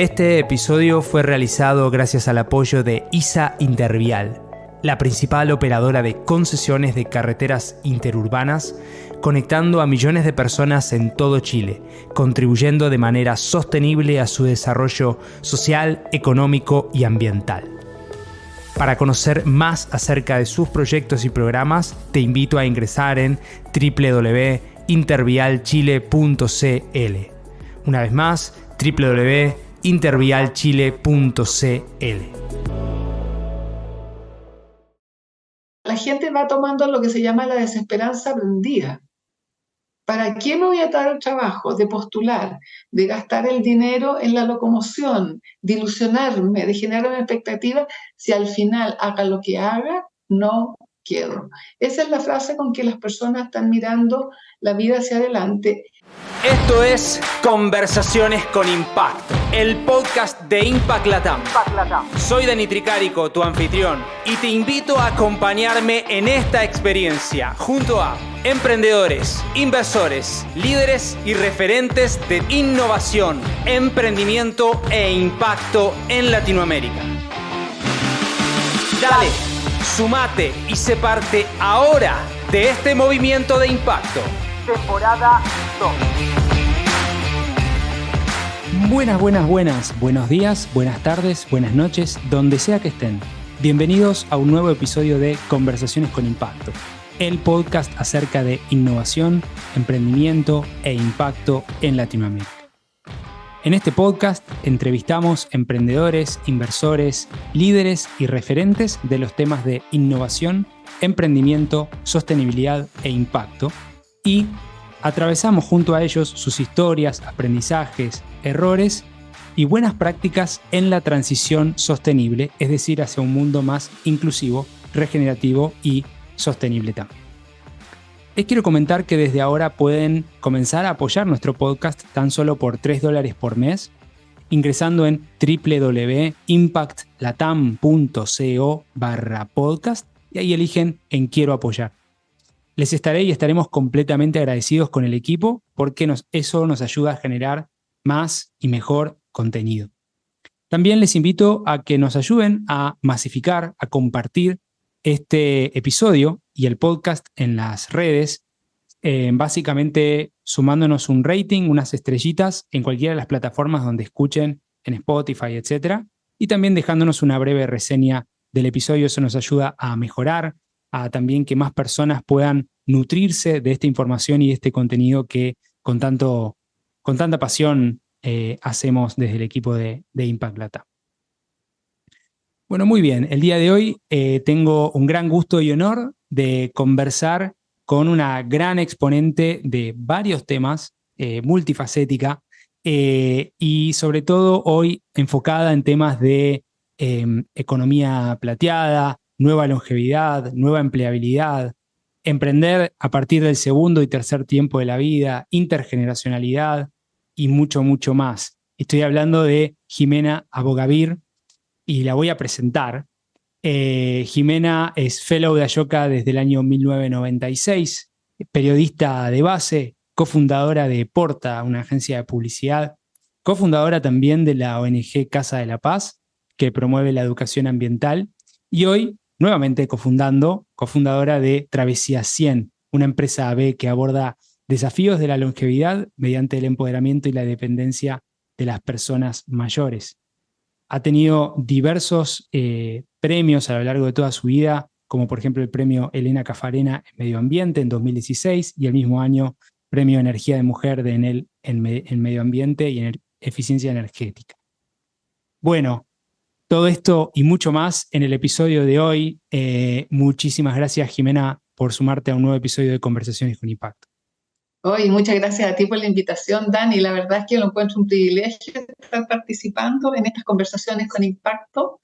Este episodio fue realizado gracias al apoyo de ISA Intervial, la principal operadora de concesiones de carreteras interurbanas, conectando a millones de personas en todo Chile, contribuyendo de manera sostenible a su desarrollo social, económico y ambiental. Para conocer más acerca de sus proyectos y programas, te invito a ingresar en www.intervialchile.cl. Una vez más, www.intervialchile.cl. La gente va tomando lo que se llama la desesperanza aprendida. ¿Para qué me voy a dar el trabajo de postular, de gastar el dinero en la locomoción, de ilusionarme, de generar una expectativa, si al final, haga lo que haga, no quedo? Esa es la frase con que las personas están mirando la vida hacia adelante. Esto es Conversaciones con Impacto, el podcast de Impact Latam. Soy Dani Tricarico, tu anfitrión, y te invito a acompañarme en esta experiencia junto a emprendedores, inversores, líderes y referentes de innovación, emprendimiento e impacto en Latinoamérica. Dale, sumate y sé parte ahora de este movimiento de impacto. Temporada 2. Buenas. Buenos días, buenas tardes, buenas noches, donde sea que estén. Bienvenidos a un nuevo episodio de Conversaciones con Impacto, el podcast acerca de innovación, emprendimiento e impacto en Latinoamérica. En este podcast entrevistamos emprendedores, inversores, líderes y referentes de los temas de innovación, emprendimiento, sostenibilidad e impacto, y atravesamos junto a ellos sus historias, aprendizajes, errores y buenas prácticas en la transición sostenible, es decir, hacia un mundo más inclusivo, regenerativo y sostenible también. Les quiero comentar que desde ahora pueden comenzar a apoyar nuestro podcast tan solo por $3 por mes, ingresando en www.impactlatam.co/podcast y ahí eligen en Quiero apoyar. Les estaremos completamente agradecidos con el equipo porque eso nos ayuda a generar más y mejor contenido. También les invito a que nos ayuden a masificar, a compartir este episodio y el podcast en las redes, básicamente sumándonos un rating, unas estrellitas en cualquiera de las plataformas donde escuchen, en Spotify, etc. Y también dejándonos una breve reseña del episodio. Eso nos ayuda a mejorar, a también que más personas puedan nutrirse de esta información y de este contenido que con tanta pasión hacemos desde el equipo de Impact Latam. Bueno, muy bien. El día de hoy tengo un gran gusto y honor de conversar con una gran exponente de varios temas, multifacética, y sobre todo hoy enfocada en temas de economía plateada, nueva longevidad, nueva empleabilidad, emprender a partir del segundo y tercer tiempo de la vida, intergeneracionalidad y mucho, mucho más. Estoy hablando de Jimena Abogavir y la voy a presentar. Jimena es Fellow de Ashoka desde el año 1996, periodista de base, cofundadora de Porta, una agencia de publicidad, cofundadora también de la ONG Casa de la Paz, que promueve la educación ambiental, y hoy nuevamente cofundadora de Travesía 100, una empresa AB que aborda desafíos de la longevidad mediante el empoderamiento y la dependencia de las personas mayores. Ha tenido diversos premios a lo largo de toda su vida, como por ejemplo el premio Elena Cafarena en Medio Ambiente en 2016 y el mismo año premio Energía de Mujer de Enel en Medio Ambiente y en Eficiencia Energética. Bueno, todo esto y mucho más en el episodio de hoy. Muchísimas gracias, Jimena, por sumarte a un nuevo episodio de Conversaciones con Impacto. Hoy, muchas gracias a ti por la invitación, Dani. La verdad es que lo encuentro un privilegio estar participando en estas conversaciones con impacto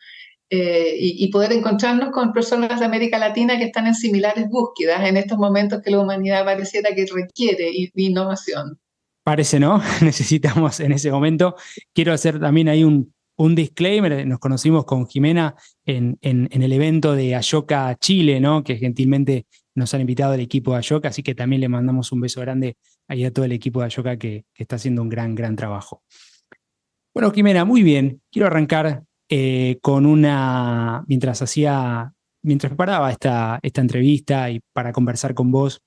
y poder encontrarnos con personas de América Latina que están en similares búsquedas en estos momentos que la humanidad pareciera que requiere innovación. Parece, ¿no? Necesitamos en ese momento. Quiero hacer también ahí un disclaimer. Nos conocimos con Jimena en el evento de Ashoka Chile, ¿no? Que gentilmente nos han invitado al equipo de Ashoka, así que también le mandamos un beso grande ahí a todo el equipo de Ashoka que está haciendo un gran trabajo. Bueno, Jimena, muy bien. Quiero arrancar mientras preparaba esta entrevista y para conversar con vos,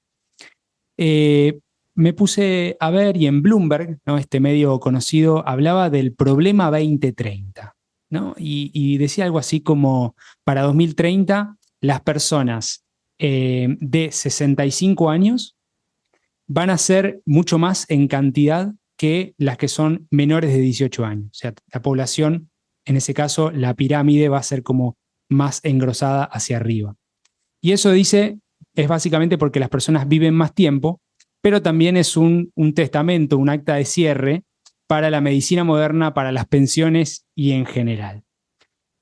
eh, me puse a ver y en Bloomberg, ¿no? Este medio conocido, hablaba del problema 2030, ¿no? Y decía algo así como, para 2030, las personas de 65 años van a ser mucho más en cantidad que las que son menores de 18 años. O sea, la población, en ese caso, la pirámide va a ser como más engrosada hacia arriba. Y eso es básicamente porque las personas viven más tiempo, pero también es un testamento, un acta de cierre para la medicina moderna, para las pensiones y en general.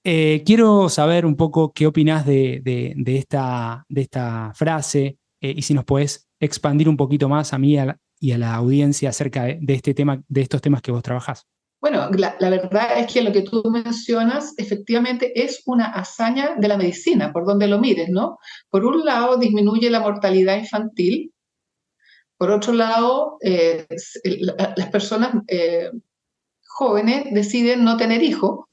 Quiero saber un poco qué opinás de esta frase y si nos podés expandir un poquito más a mí y a la audiencia acerca de este tema, de estos temas que vos trabajás. Bueno, la verdad es que lo que tú mencionas efectivamente es una hazaña de la medicina, por donde lo mires, ¿no? Por un lado, disminuye la mortalidad infantil. Por otro lado, las personas jóvenes deciden no tener hijos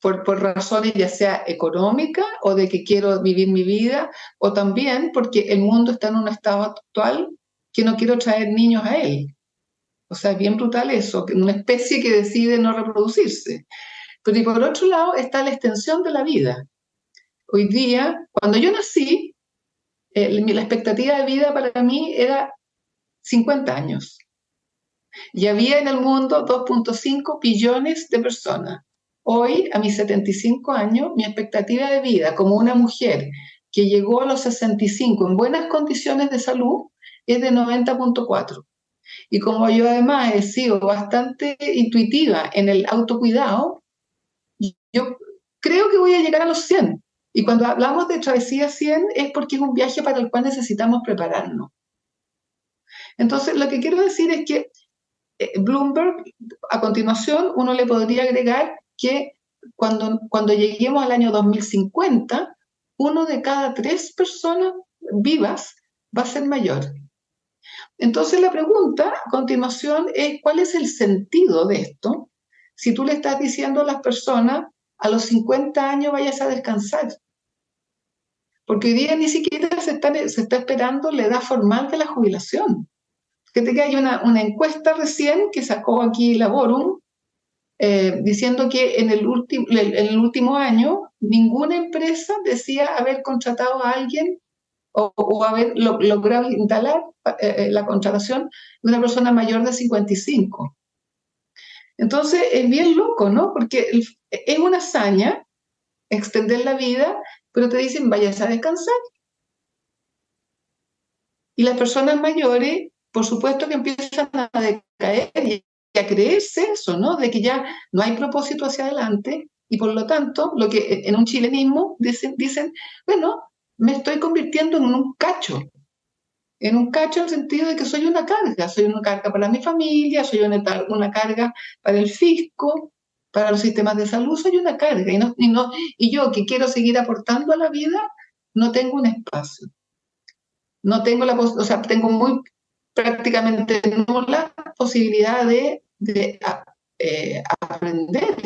por razones ya sea económicas o de que quiero vivir mi vida, o también porque el mundo está en un estado actual que no quiero traer niños a él. O sea, es bien brutal eso, una especie que decide no reproducirse. Pero y por otro lado está la extensión de la vida. Hoy día, cuando yo nací, la expectativa de vida para mí era 50 años. Y había en el mundo 2.5 billones de personas. Hoy, a mis 75 años, mi expectativa de vida como una mujer que llegó a los 65 en buenas condiciones de salud es de 90.4. Y como yo además he sido bastante intuitiva en el autocuidado, yo creo que voy a llegar a los 100. Y cuando hablamos de travesía 100 es porque es un viaje para el cual necesitamos prepararnos. Entonces, lo que quiero decir es que Bloomberg, a continuación, uno le podría agregar que cuando lleguemos al año 2050, 1 de cada 3 personas vivas va a ser mayor. Entonces la pregunta a continuación es, ¿cuál es el sentido de esto? Si tú le estás diciendo a las personas, a los 50 años vayas a descansar. Porque hoy día ni siquiera se está esperando la edad formal de la jubilación. Fíjate que hay una encuesta recién que sacó aquí Laborum, diciendo que en el último año ninguna empresa decía haber contratado a alguien o haber logrado instalar la contratación de una persona mayor de 55. Entonces es bien loco, ¿no? Porque es una hazaña extender la vida, pero te dicen vayas a descansar. Y las personas mayores, por supuesto que empiezan a decaer y a creerse eso, ¿no? De que ya no hay propósito hacia adelante y por lo tanto, lo que en un chilenismo dicen bueno, me estoy convirtiendo en un cacho. En un cacho en el sentido de que soy una carga para mi familia, soy una carga para el fisco, para los sistemas de salud, soy una carga. Y yo que quiero seguir aportando a la vida, no tengo un espacio. No tengo tengo prácticamente nula posibilidad de aprender.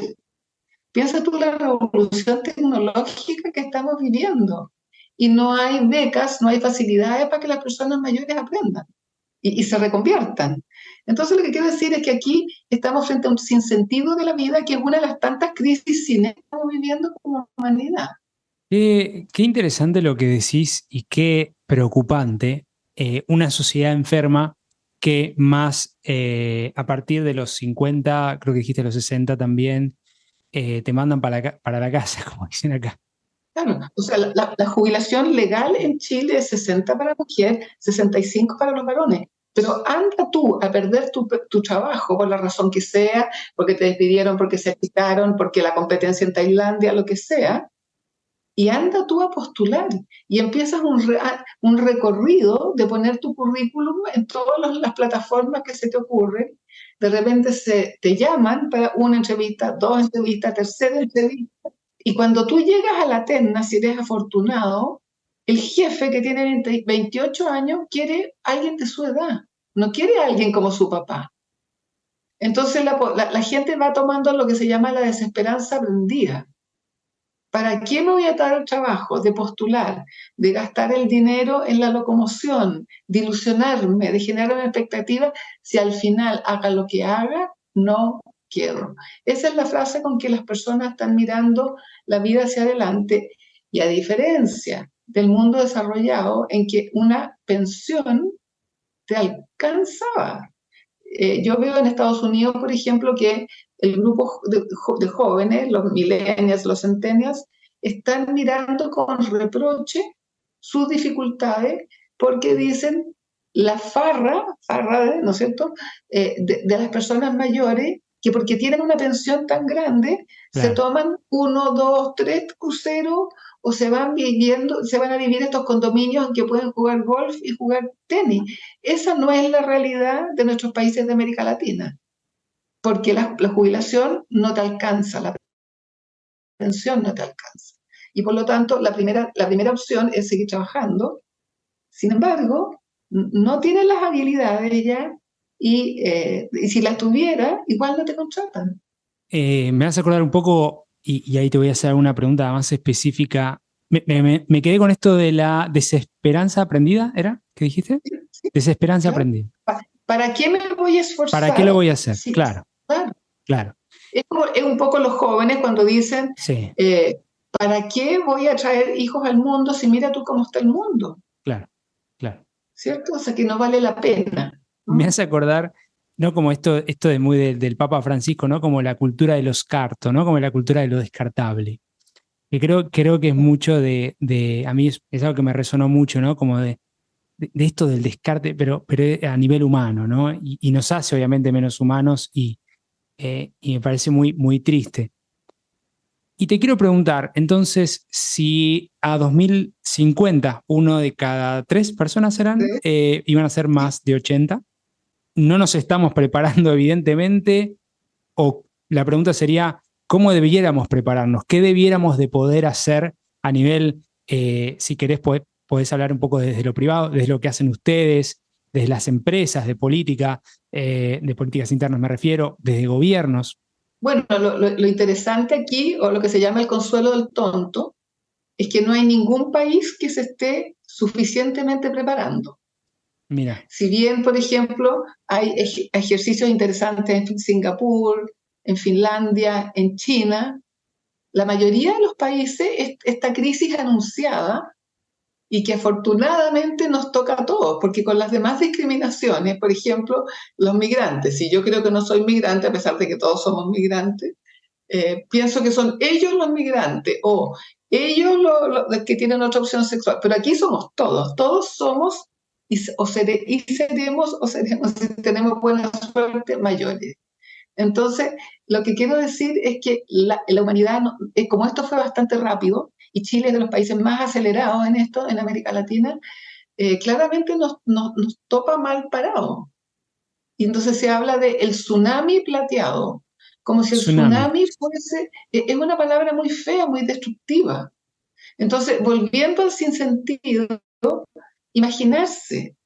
Piensa tú la revolución tecnológica que estamos viviendo. Y no hay becas, no hay facilidades para que las personas mayores aprendan y se reconviertan. Entonces lo que quiero decir es que aquí estamos frente a un sinsentido de la vida, que es una de las tantas crisis que estamos viviendo como humanidad. Qué interesante lo que decís y qué preocupante una sociedad enferma que más a partir de los 50, creo que dijiste los 60 también, te mandan para la casa, como dicen acá. Claro, o sea, la jubilación legal en Chile es 60 para la mujer, 65 para los varones. Pero anda tú a perder tu trabajo por la razón que sea, porque te despidieron, porque se quitaron, porque la competencia en Tailandia, lo que sea, y anda tú a postular y empiezas un recorrido de poner tu currículum en todas las plataformas que se te ocurren. De repente te llaman para una entrevista, 2 entrevistas, tercera entrevista. Y cuando tú llegas a la terna, si eres afortunado, el jefe que tiene 28 años quiere a alguien de su edad, no quiere a alguien como su papá. Entonces la gente va tomando lo que se llama la desesperanza aprendida. ¿Para qué me voy a dar el trabajo de postular, de gastar el dinero en la locomoción, de ilusionarme, de generar una expectativa, si al final haga lo que haga, no quiero? Esa es la frase con que las personas están mirando la vida hacia adelante, y a diferencia del mundo desarrollado en que una pensión te alcanzaba. Yo veo en Estados Unidos, por ejemplo, que el grupo de jóvenes, los millennials, los centennials, están mirando con reproche sus dificultades porque dicen la farra, ¿no es cierto?, de las personas mayores, que porque tienen una pensión tan grande, se Claro. toman 1, 2, 3 cruceros o se van a vivir estos condominios en que pueden jugar golf y jugar tenis. Esa no es la realidad de nuestros países de América Latina, porque la jubilación no te alcanza, la pensión no te alcanza. Y por lo tanto, la primera opción es seguir trabajando. Sin embargo, no tienes las habilidades ya, y si las tuviera, igual no te contratan. Me vas a acordar un poco, y ahí te voy a hacer una pregunta más específica. Me quedé con esto de la desesperanza aprendida, ¿era? ¿Qué dijiste? ¿Sí? Desesperanza Claro. aprendida. ¿Para qué me voy a ¿Para qué lo esforzar? voy a hacer? Sí, Claro, claro. claro. Es un poco los jóvenes cuando dicen, Sí, ¿para qué voy a traer hijos al mundo si mira tú cómo está el mundo? claro, claro. ¿Cierto? O sea, que no vale la pena, Me ¿no? hace acordar, ¿no? Como esto de muy del Papa Francisco, ¿no? Como la cultura de los cartos, ¿no? Como la cultura de lo descartable. Que creo que es mucho a mí es algo que me resonó mucho, ¿no? Como de esto del descarte, pero a nivel humano, ¿no? Y nos hace obviamente menos humanos y me parece muy, muy triste. Y te quiero preguntar, entonces, si a 2050 uno de cada 3 personas Sí, iban a ser sí. más de 80, no nos estamos preparando evidentemente, o la pregunta sería, ¿cómo debiéramos prepararnos? ¿Qué debiéramos de poder hacer a nivel, si querés, podés hablar un poco desde lo privado, desde lo que hacen ustedes, desde las empresas, de políticas internas me refiero, desde gobiernos? Bueno, lo interesante aquí, o lo que se llama el consuelo del tonto, es que no hay ningún país que se esté suficientemente preparando. Mira, Si bien, por ejemplo, hay ejercicios interesantes en Singapur, en Finlandia, en China, la mayoría de los países, esta crisis anunciada, y que afortunadamente nos toca a todos, porque con las demás discriminaciones, por ejemplo, los migrantes, si yo creo que no soy migrante, a pesar de que todos somos migrantes, pienso que son ellos los migrantes, o ellos los que tienen otra opción sexual, pero aquí somos todos somos y seremos, si tenemos buena suerte, mayores. Entonces, lo que quiero decir es que la humanidad, como esto fue bastante rápido, y Chile es de los países más acelerados en esto, en América Latina, claramente nos topa mal parado. Y entonces se habla de el tsunami plateado, como si el tsunami. tsunami fuese, es una palabra muy fea, muy destructiva. Entonces, volviendo al sinsentido, imaginarse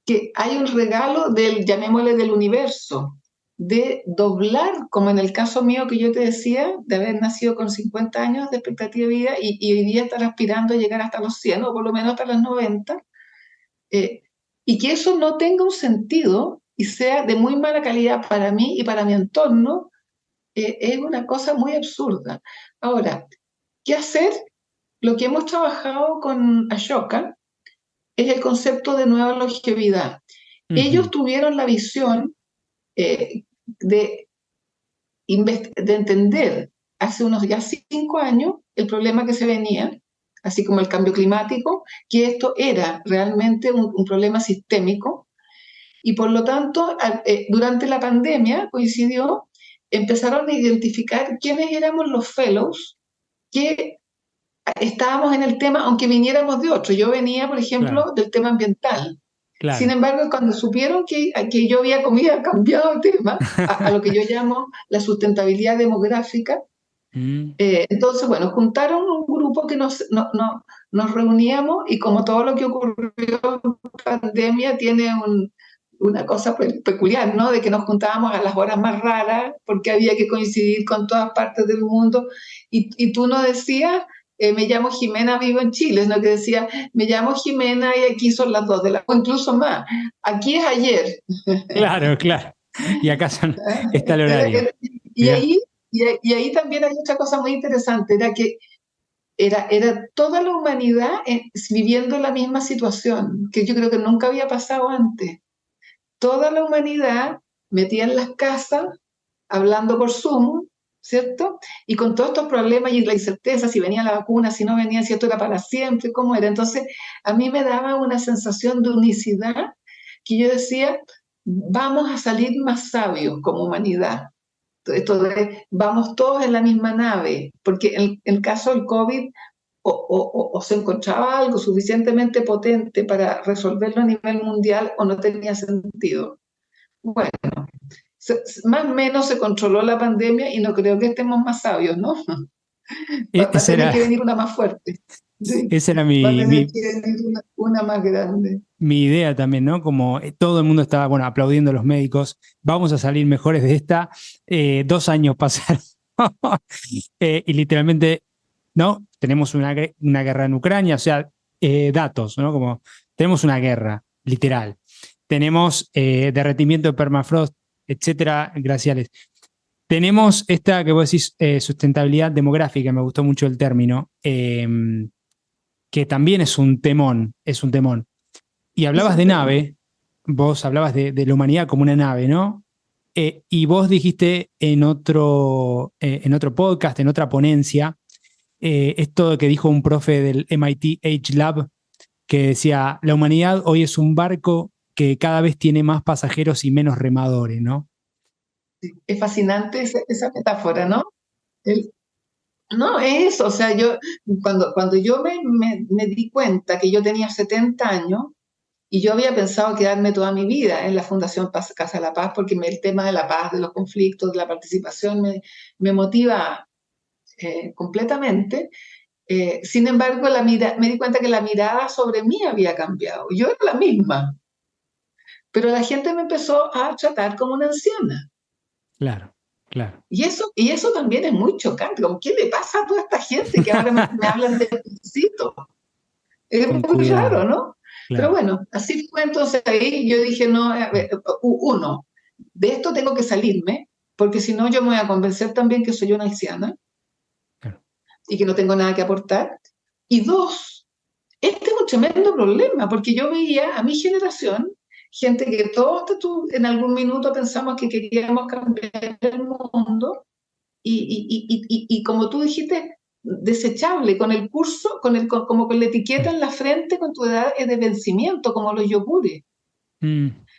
que hay un regalo llamémosle, del universo, de doblar, como en el caso mío que yo te decía, de haber nacido con 50 años de expectativa de vida y hoy día estar aspirando a llegar hasta los 100 o por lo menos hasta los 90, eh, y que eso no tenga un sentido y sea de muy mala calidad para mí y para mi entorno, es una cosa muy absurda. Ahora, ¿qué hacer? Lo que hemos trabajado con Ashoka es el concepto de nueva longevidad. Ellos tuvieron la visión eh, de, de entender hace unos ya 5 años el problema que se venía, así como el cambio climático, que esto era realmente un problema sistémico, y por lo tanto, durante la pandemia coincidió, empezaron a identificar quiénes éramos los fellows que estábamos en el tema, aunque viniéramos de otro. Yo venía, por ejemplo, Claro, del tema ambiental. Sin claro. embargo, cuando supieron que yo había cambiado de tema a lo que yo llamo la sustentabilidad demográfica, Mm, entonces, bueno, juntaron un grupo que nos reuníamos, y como todo lo que ocurrió en pandemia tiene una cosa peculiar, ¿no? De que nos juntábamos a las horas más raras porque había que coincidir con todas partes del mundo. Y tú no decías, me llamo Jimena, vivo en Chile, sino que decía, me llamo Jimena y aquí son las 2 de la, o incluso más. Aquí es ayer. Claro, claro. Y acá está el horario. Y ahí, y ahí también hay otra cosa muy interesante, era que era toda la humanidad viviendo la misma situación, que yo creo que nunca había pasado antes. Toda la humanidad metida en las casas, hablando por Zoom, ¿cierto? Y con todos estos problemas y la incerteza, si venía la vacuna, si no venía, si esto era para siempre, cómo era. Entonces, a mí me daba una sensación de unicidad que yo decía, vamos a salir más sabios como humanidad. Esto de vamos todos en la misma nave, porque en el caso del COVID o se encontraba algo suficientemente potente para resolverlo a nivel mundial o no tenía sentido. Bueno, más o menos se controló la pandemia y no creo que estemos más sabios, ¿no? Va a tener que venir una más fuerte. Sí. Esa era Va a tener que venir una más grande. Mi idea también, ¿no? Como todo el mundo estaba, bueno, aplaudiendo a los médicos, vamos a salir mejores de esta. 2 años pasaron y literalmente, ¿no? Tenemos una guerra en Ucrania, o sea, datos, ¿no? Como tenemos una guerra, literal. Tenemos derretimiento de permafrost, etcétera, glaciales. Tenemos esta que vos decís, sustentabilidad demográfica, me gustó mucho el término, que también es un temón, es un temón. Y hablabas de nave, vos hablabas de la humanidad como una nave, ¿no? Y vos dijiste en otro podcast, en otra ponencia, esto que dijo un profe del MIT Age Lab, que decía, la humanidad hoy es un barco que cada vez tiene más pasajeros y menos remadores, ¿no? Es fascinante esa metáfora, ¿no? No, es eso, o sea, yo cuando yo me di cuenta que yo tenía 70 años y yo había pensado quedarme toda mi vida en la Fundación Casa de la Paz porque el tema de la paz, de los conflictos, de la participación me motiva completamente. Sin embargo, me di cuenta que la mirada sobre mí había cambiado. Yo era la misma, pero la gente me empezó a tratar como una anciana. Claro, claro. Y eso también es muy chocante. Como, ¿qué le pasa a toda esta gente que ahora me hablan de necesito? Es Con muy cuidado. raro, ¿no? Claro. Pero bueno, así fue. Entonces ahí yo dije, no, uno, de esto tengo que salirme, porque si no yo me voy a convencer también que soy una anciana Claro. y que no tengo nada que aportar. Y dos, este es un tremendo problema, porque yo veía a mi generación, gente que todos en algún minuto pensamos que queríamos cambiar el mundo, y como tú dijiste, desechable, con el curso, como con la etiqueta en la frente con tu edad de vencimiento, como los yogures.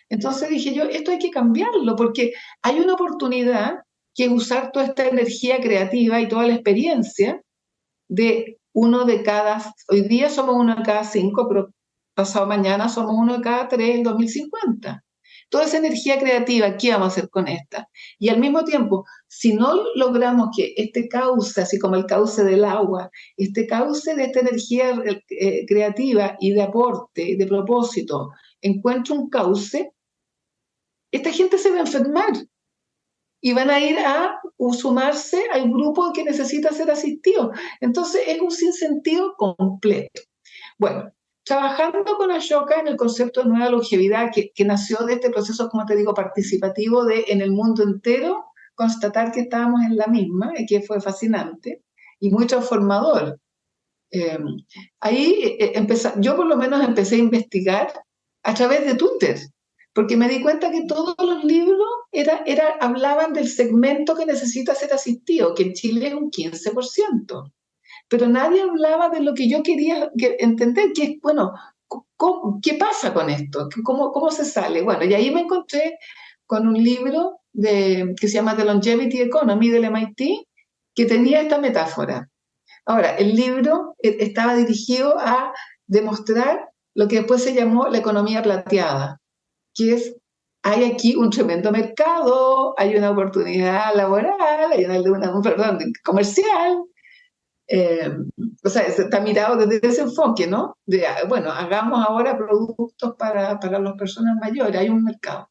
Entonces dije yo, esto hay que cambiarlo, porque hay una oportunidad que es usar toda esta energía creativa y toda la experiencia de hoy día somos 1 de cada 5, pero pasado mañana somos 1 de cada 3 en 2050. Toda esa energía creativa, ¿qué vamos a hacer con esta? Y al mismo tiempo, si no logramos que este cauce, así como el cauce del agua, este cauce de esta energía creativa y de aporte, de propósito, encuentre un cauce, esta gente se va a enfermar y van a ir a sumarse al grupo que necesita ser asistido. Entonces es un sinsentido completo. Bueno, trabajando con Ashoka en el concepto de nueva longevidad, que nació de este proceso, como te digo, participativo de en el mundo entero constatar que estábamos en la misma, y que fue fascinante y muy transformador. Ahí yo por lo menos empecé a investigar a través de Twitter, porque me di cuenta que todos los libros hablaban del segmento que necesita ser asistido, que en Chile es un 15%. Pero nadie hablaba de lo que yo quería entender, que es, bueno, ¿qué pasa con esto? ¿Cómo se sale? Bueno, y ahí me encontré con un libro que se llama The Longevity Economy del MIT, que tenía esta metáfora. Ahora, el libro estaba dirigido a demostrar lo que después se llamó la economía plateada, que es, hay aquí un tremendo mercado, hay una oportunidad laboral, hay una comercial, O sea, está mirado desde ese enfoque, ¿no? Bueno, hagamos ahora productos para las personas mayores, hay un mercado.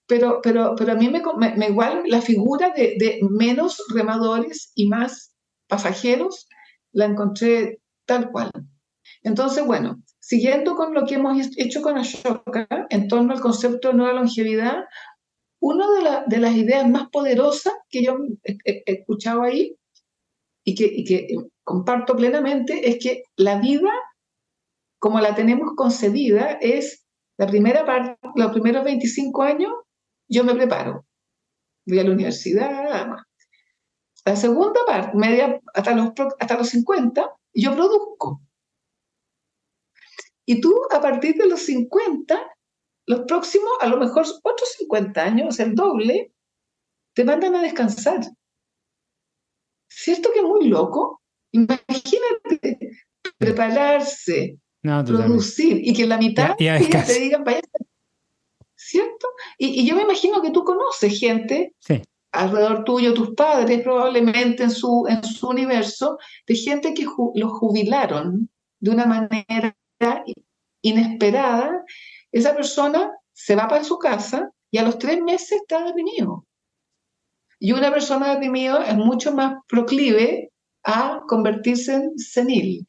Pero a mí me igual la figura de menos remadores y más pasajeros la encontré tal cual. Entonces, bueno, siguiendo con lo que hemos hecho con Ashoka en torno al concepto de nueva longevidad, una de las ideas más poderosas que yo he escuchado ahí y que comparto plenamente es que la vida, como la tenemos concebida, es la primera parte, los primeros 25 años, yo me preparo, voy a la universidad, nada más. La segunda parte, media, hasta los 50, yo produzco. Y tú, a partir de los 50, los próximos, a lo mejor otros 50 años, el doble, te mandan a descansar. ¿Cierto que es muy loco? Imagínate prepararse, No, totalmente. producir y que en la mitad Y a del día te descansar. digan, vaya, ¿cierto? Y yo me imagino que tú conoces gente Sí, alrededor tuyo, tus padres probablemente en su universo, de gente que los jubilaron de una manera inesperada. Esa persona se va para su casa y a los 3 meses está deprimido. Y una persona deprimida es mucho más proclive a convertirse en senil.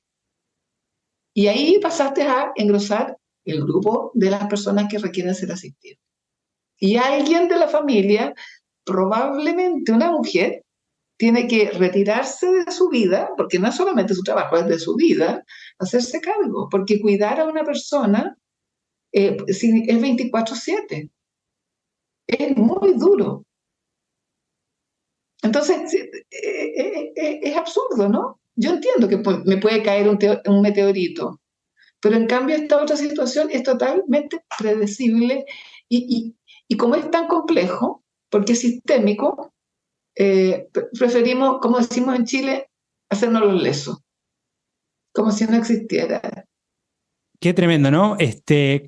Y ahí pasaste a engrosar el grupo de las personas que requieren ser asistidas. Y alguien de la familia, probablemente una mujer, tiene que retirarse de su vida, porque no es solamente su trabajo, es de su vida, hacerse cargo, porque cuidar a una persona es 24/7. Es muy duro. Entonces, es absurdo, ¿no? Yo entiendo que me puede caer un meteorito, pero en cambio esta otra situación es totalmente predecible y como es tan complejo, porque es sistémico, preferimos, como decimos en Chile, hacernos los lesos, como si no existiera. qué tremendo, ¿no?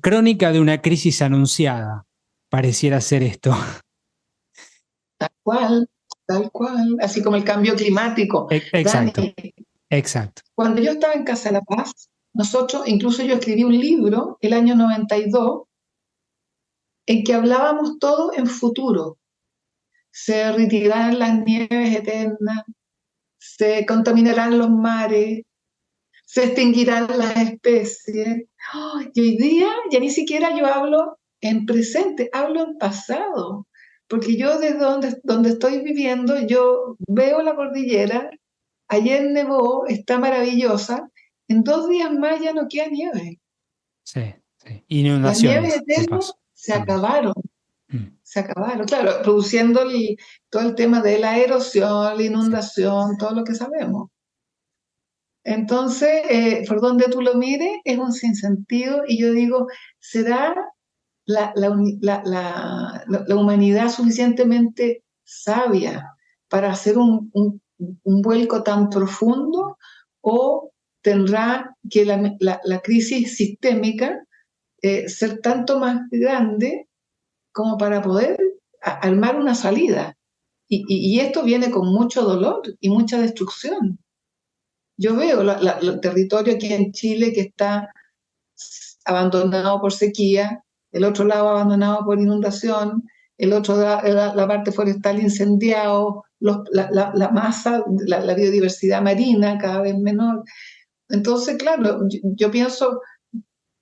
Crónica de una crisis anunciada, pareciera ser esto. ¿Cuál? Tal cual, así como el cambio climático. Dani, Exacto, exacto. cuando yo estaba en Casa de la Paz, nosotros, incluso yo escribí un libro el año 92 en que hablábamos todo en futuro. Se retirarán las nieves eternas, se contaminarán los mares, se extinguirán las especies. ¡Oh! Y hoy día ya ni siquiera yo hablo en presente, hablo en pasado, porque yo desde donde estoy viviendo, yo veo la cordillera, ayer nevó, está maravillosa, en 2 días más ya no queda nieve. Sí, sí. Las nieves Inundaciones, de eternas paso, se también. acabaron. Mm. Se acabaron, claro, produciendo todo el tema de la erosión, la Sí, inundación, todo lo que sabemos. Entonces, por donde tú lo mires, es un sinsentido y yo digo, ¿será la humanidad suficientemente sabia para hacer un vuelco tan profundo o tendrá que la crisis sistémica ser tanto más grande como para poder armar una salida? Y esto viene con mucho dolor y mucha destrucción. Yo veo el territorio aquí en Chile que está abandonado por sequía, el otro lado abandonado por inundación, el otro la parte forestal incendiado, la masa, la biodiversidad marina cada vez menor. Entonces, claro, yo pienso,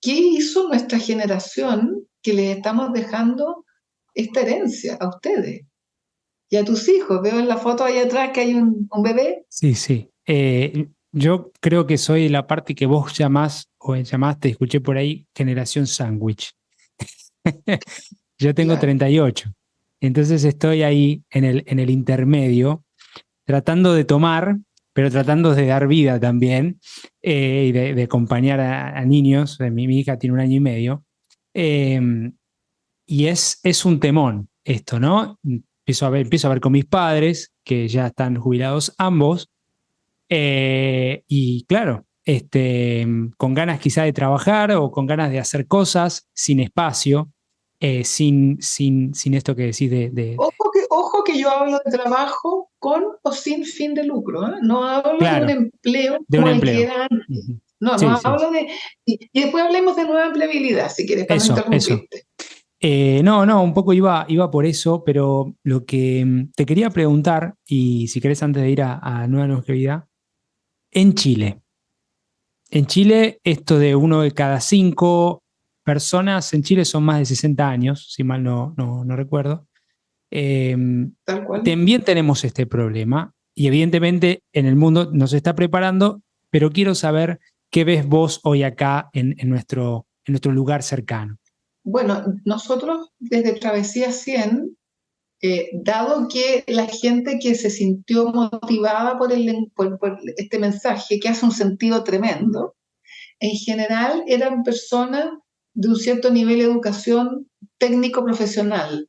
¿qué hizo nuestra generación que les estamos dejando esta herencia a ustedes y a tus hijos? Veo en la foto ahí atrás que hay un bebé. sí. Sí. Yo creo que soy la parte que vos llamás o llamaste, escuché por ahí, generación sándwich. Yo tengo Claro. 38, entonces estoy ahí en el intermedio, tratando de tomar, pero tratando de dar vida también y de acompañar a niños. Mi hija tiene 1 año y medio. eh, y es un temón esto, ¿no? Empiezo a ver con mis padres, que ya están jubilados ambos, y claro, con ganas quizá de trabajar o con ganas de hacer cosas, sin espacio, sin esto que decís Ojo que yo hablo de trabajo con o sin fin de lucro, ¿eh? No hablo Claro, de un empleo de un como el que empleo. era antes. Ujú. No, no Sí, sí. hablo de... Y después hablemos de nueva empleabilidad, si quieres, para no Eso. interrumpirte. No, un poco iba por eso, pero lo que te quería preguntar, y si querés antes de ir a nueva longevidad, en Chile. En Chile, esto de 1 de cada 5 personas en Chile son más de 60 años, si mal no recuerdo. Eh, Tal cual. También tenemos este problema y evidentemente en el mundo nos está preparando, pero quiero saber qué ves vos hoy acá en nuestro lugar cercano. Bueno, nosotros desde Travesía 100, dado que la gente que se sintió motivada por este mensaje, que hace un sentido tremendo, en general eran personas de un cierto nivel de educación técnico-profesional.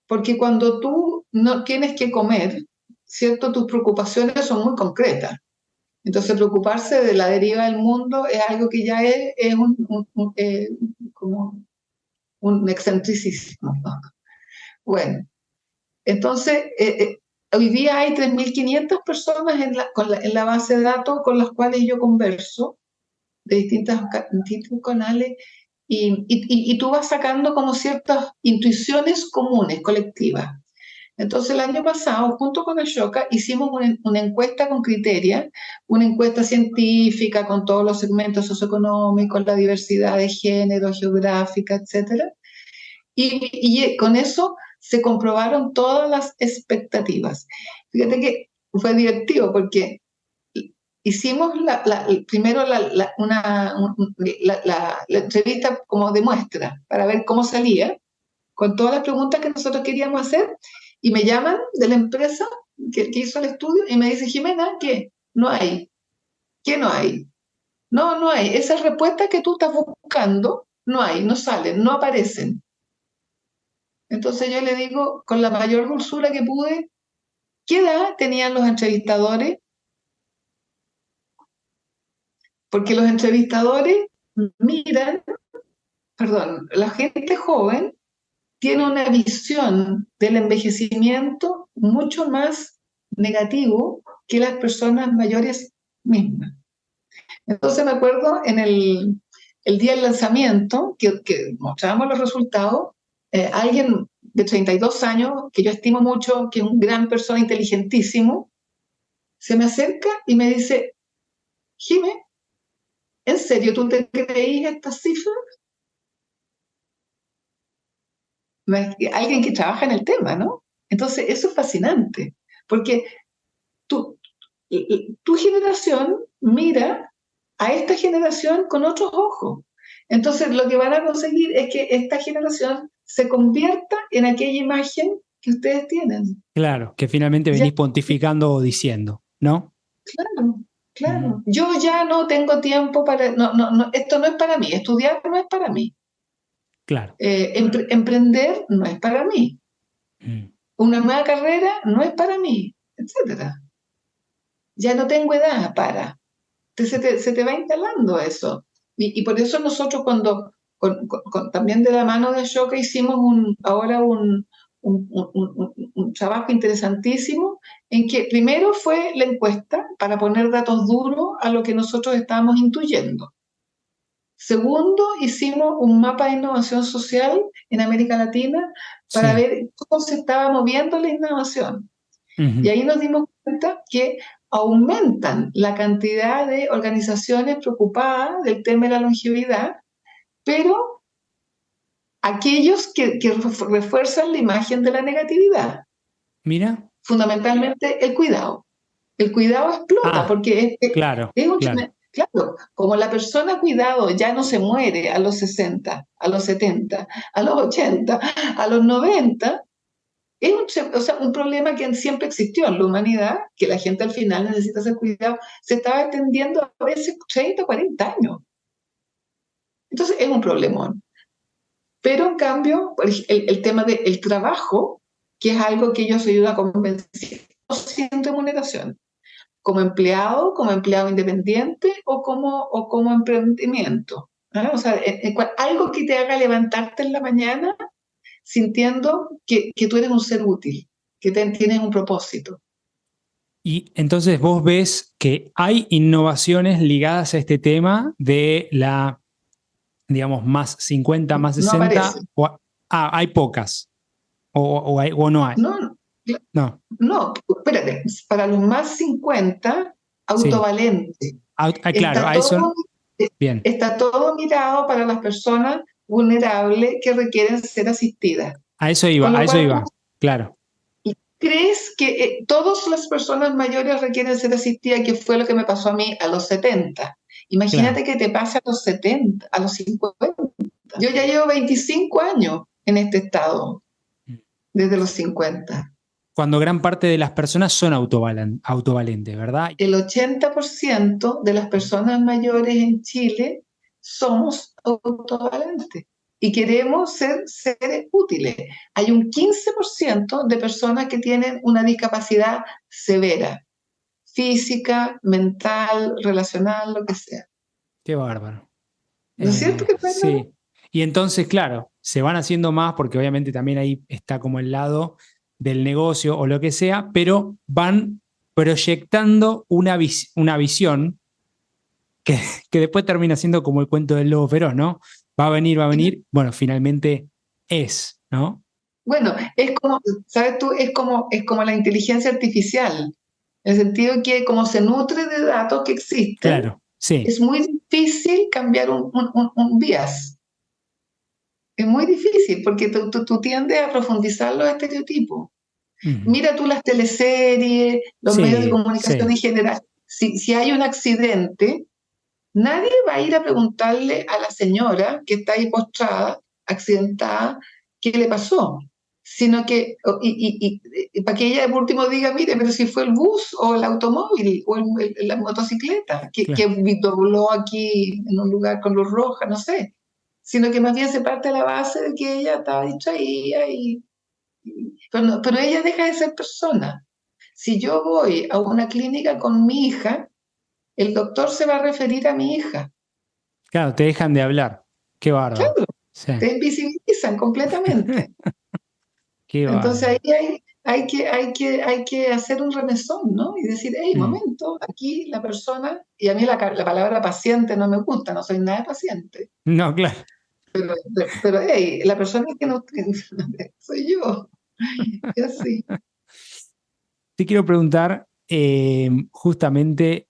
Porque cuando tú no tienes que comer, ¿cierto? Tus preocupaciones son muy concretas. Entonces, preocuparse de la deriva del mundo es algo que ya es como un excentricismo, ¿no? Bueno, entonces, hoy día hay 3.500 personas en la base de datos con las cuales yo converso, de distintos canales, y tú vas sacando como ciertas intuiciones comunes, colectivas. Entonces, el año pasado, junto con Ashoka, hicimos una encuesta con criteria, una encuesta científica con todos los segmentos socioeconómicos, la diversidad de género, geográfica, etcétera. Y con eso se comprobaron todas las expectativas. Fíjate que fue divertido porque hicimos primero la entrevista como de muestra para ver cómo salía, con todas las preguntas que nosotros queríamos hacer, y me llaman de la empresa que hizo el estudio y me dice, Jimena, ¿qué? No hay. ¿Qué no hay? No, no hay. Esas respuestas que tú estás buscando, no hay, no salen, no aparecen. Entonces yo le digo, con la mayor dulzura que pude, ¿qué edad tenían los entrevistadores? Porque los entrevistadores miran, perdón, la gente joven tiene una visión del envejecimiento mucho más negativo que las personas mayores mismas. Entonces me acuerdo en el día del lanzamiento, que mostrábamos los resultados, alguien de 32 años, que yo estimo mucho, que es un gran persona, inteligentísimo, se me acerca y me dice, Jimé, ¿en serio tú te creís estas cifras? Alguien que trabaja en el tema, ¿no? Entonces, eso es fascinante, porque tu, tu generación mira a esta generación con otros ojos. Entonces, lo que van a conseguir es que esta generación se convierta en aquella imagen que ustedes tienen. Claro, que finalmente Ya, venís pontificando o diciendo, ¿no? claro, Mm, claro. Yo ya no tengo tiempo para... No, no, no, esto no es para mí. Estudiar no es para mí. claro. Emprender no es para mí. Mm. Una nueva carrera no es para mí, etcétera. Ya no tengo edad para. Entonces se te va instalando eso. Y por eso nosotros cuando, también de la mano de Ashoka, hicimos ahora un trabajo interesantísimo en que primero fue la encuesta para poner datos duros a lo que nosotros estábamos intuyendo. Segundo, hicimos un mapa de innovación social en América Latina para Sí. ver cómo se estaba moviendo la innovación. Y Ujú. ahí nos dimos cuenta que aumentan la cantidad de organizaciones preocupadas del tema de la longevidad, pero aquellos que refuerzan la imagen de la negatividad, Mira. fundamentalmente el cuidado. El cuidado explota Ah, porque claro, claro. claro, como la persona cuidado ya no se muere a los 60, a los 70, a los 80, a los 90, es un problema que siempre existió en la humanidad, que la gente al final necesita ser cuidado, se estaba extendiendo a veces 30, 40 años. Entonces es un problemón. Pero en cambio, el tema del trabajo, que es algo que ellos ayudan a convencer, sin remuneración, como empleado independiente o como emprendimiento. ¿Ah? O sea, algo que te haga levantarte en la mañana sintiendo que tú eres un ser útil, que tienes un propósito. Y entonces vos ves que hay innovaciones ligadas a este tema de la, digamos, más 50, más No 60, aparece. hay pocas, o no hay. No, No, no, espérate, para los más 50, sí. autovalente. Claro, Está a eso, todo, bien. está todo mirado para las personas vulnerables que requieren ser asistidas. A Con lo eso cual, iba, claro. ¿crees que todas las personas mayores requieren ser asistidas, que fue lo que me pasó a mí a los 70? Claro. Imagínate que te pase a los 70, a los 50. Yo ya llevo 25 años en este estado, desde los 50. Cuando gran parte de las personas son autovalentes, ¿verdad? El 80% de las personas mayores en Chile somos autovalentes y queremos ser seres útiles. Hay un 15% de personas que tienen una discapacidad severa, física, mental, relacional, lo que sea. Qué bárbaro. ¿No es cierto que bueno? Sí. Y entonces, claro, se van haciendo más porque obviamente también ahí está como el lado del negocio o lo que sea, pero van proyectando una visión que después termina siendo como el cuento del lobo feroz, ¿no? Va a venir, bueno, finalmente es, ¿no? Bueno, es como, ¿sabes tú? Es como la inteligencia artificial, en el sentido que como se nutre de datos que existen, Claro, sí. es muy difícil cambiar un bias. Es muy difícil porque tú tiendes a profundizar los estereotipos. Ujú. Mira tú las teleseries, los medios de Sí, comunicación sí, en general. Si hay un accidente, nadie va a ir a preguntarle a la señora que está ahí postrada, accidentada, qué le pasó, sino que, para que ella por último diga, mire, pero si fue el bus o el automóvil o la motocicleta que claro. dobló aquí en un lugar con luz roja, no sé, sino que más bien se parte de la base de que ella estaba distraída pero ella deja de ser persona. Si yo voy a una clínica con mi hija, el doctor se va a referir a mi hija. Claro, te dejan de hablar. Qué bárbaro. Claro, Sí. te invisibilizan completamente. Qué Entonces bárbaro. ahí hay que hacer un remesón, ¿no? Y decir, hey, Mm. momento, aquí la persona, y a mí la palabra paciente no me gusta, no soy nada de paciente, No, claro. pero hey, la persona que no soy yo, y así. Te quiero preguntar justamente,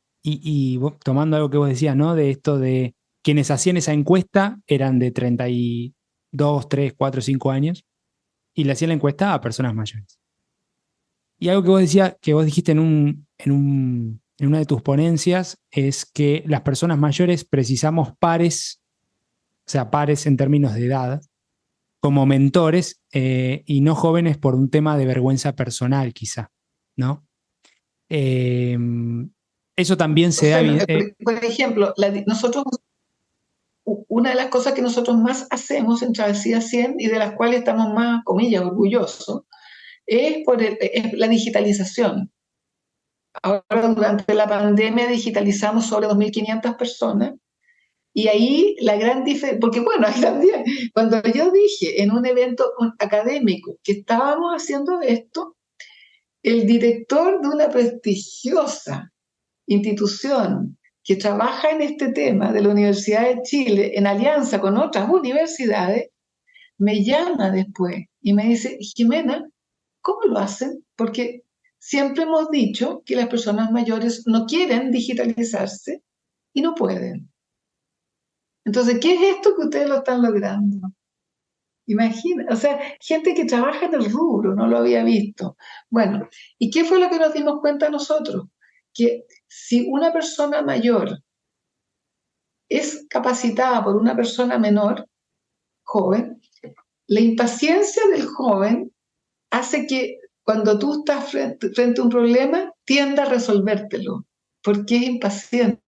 tomando algo que vos decías, ¿no? De esto de quienes hacían esa encuesta eran de 32, 3, 4, 5 años y le hacían la encuesta a personas mayores. Y algo que vos decías, que vos dijiste en una de tus ponencias, es que las personas mayores precisamos pares, o sea, pares en términos de edad, como mentores y no jóvenes por un tema de vergüenza personal, quizá, ¿no? Eh, eso también O se da. sea, por ejemplo, nosotros, una de las cosas que nosotros más hacemos en Travesía 100 y de las cuales estamos más, comillas, orgullosos, es la digitalización. Ahora, durante la pandemia, digitalizamos sobre 2.500 personas. Y ahí la gran diferencia, porque bueno, ahí también, cuando yo dije en un evento académico que estábamos haciendo esto, el director de una prestigiosa institución que trabaja en este tema de la Universidad de Chile, en alianza con otras universidades, me llama después y me dice, Jimena, ¿cómo lo hacen? Porque siempre hemos dicho que las personas mayores no quieren digitalizarse y no pueden. Entonces, ¿qué es esto que ustedes lo están logrando? Imagina, o sea, gente que trabaja en el rubro, no lo había visto. Bueno, ¿y qué fue lo que nos dimos cuenta nosotros? Que si una persona mayor es capacitada por una persona menor, joven, la impaciencia del joven hace que cuando tú estás frente a un problema, tienda a resolvértelo, porque es impaciente.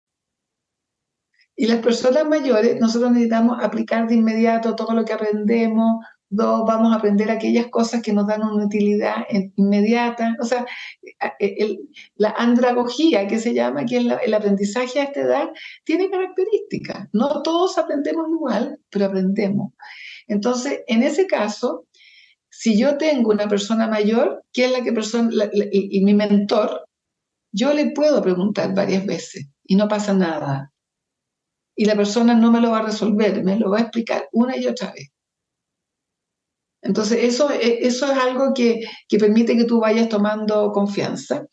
Y las personas mayores, nosotros necesitamos aplicar de inmediato todo lo que aprendemos. Dos, vamos a aprender aquellas cosas que nos dan una utilidad inmediata. O sea, la andragogía que se llama, que es el aprendizaje a esta edad, tiene características. No todos aprendemos igual, pero aprendemos. Entonces, en ese caso, si yo tengo una persona mayor, que es y mi mentor, yo le puedo preguntar varias veces y no pasa nada. Y la persona no me lo va a resolver, me lo va a explicar una y otra vez. Entonces, eso es algo que permite que tú vayas tomando confianza.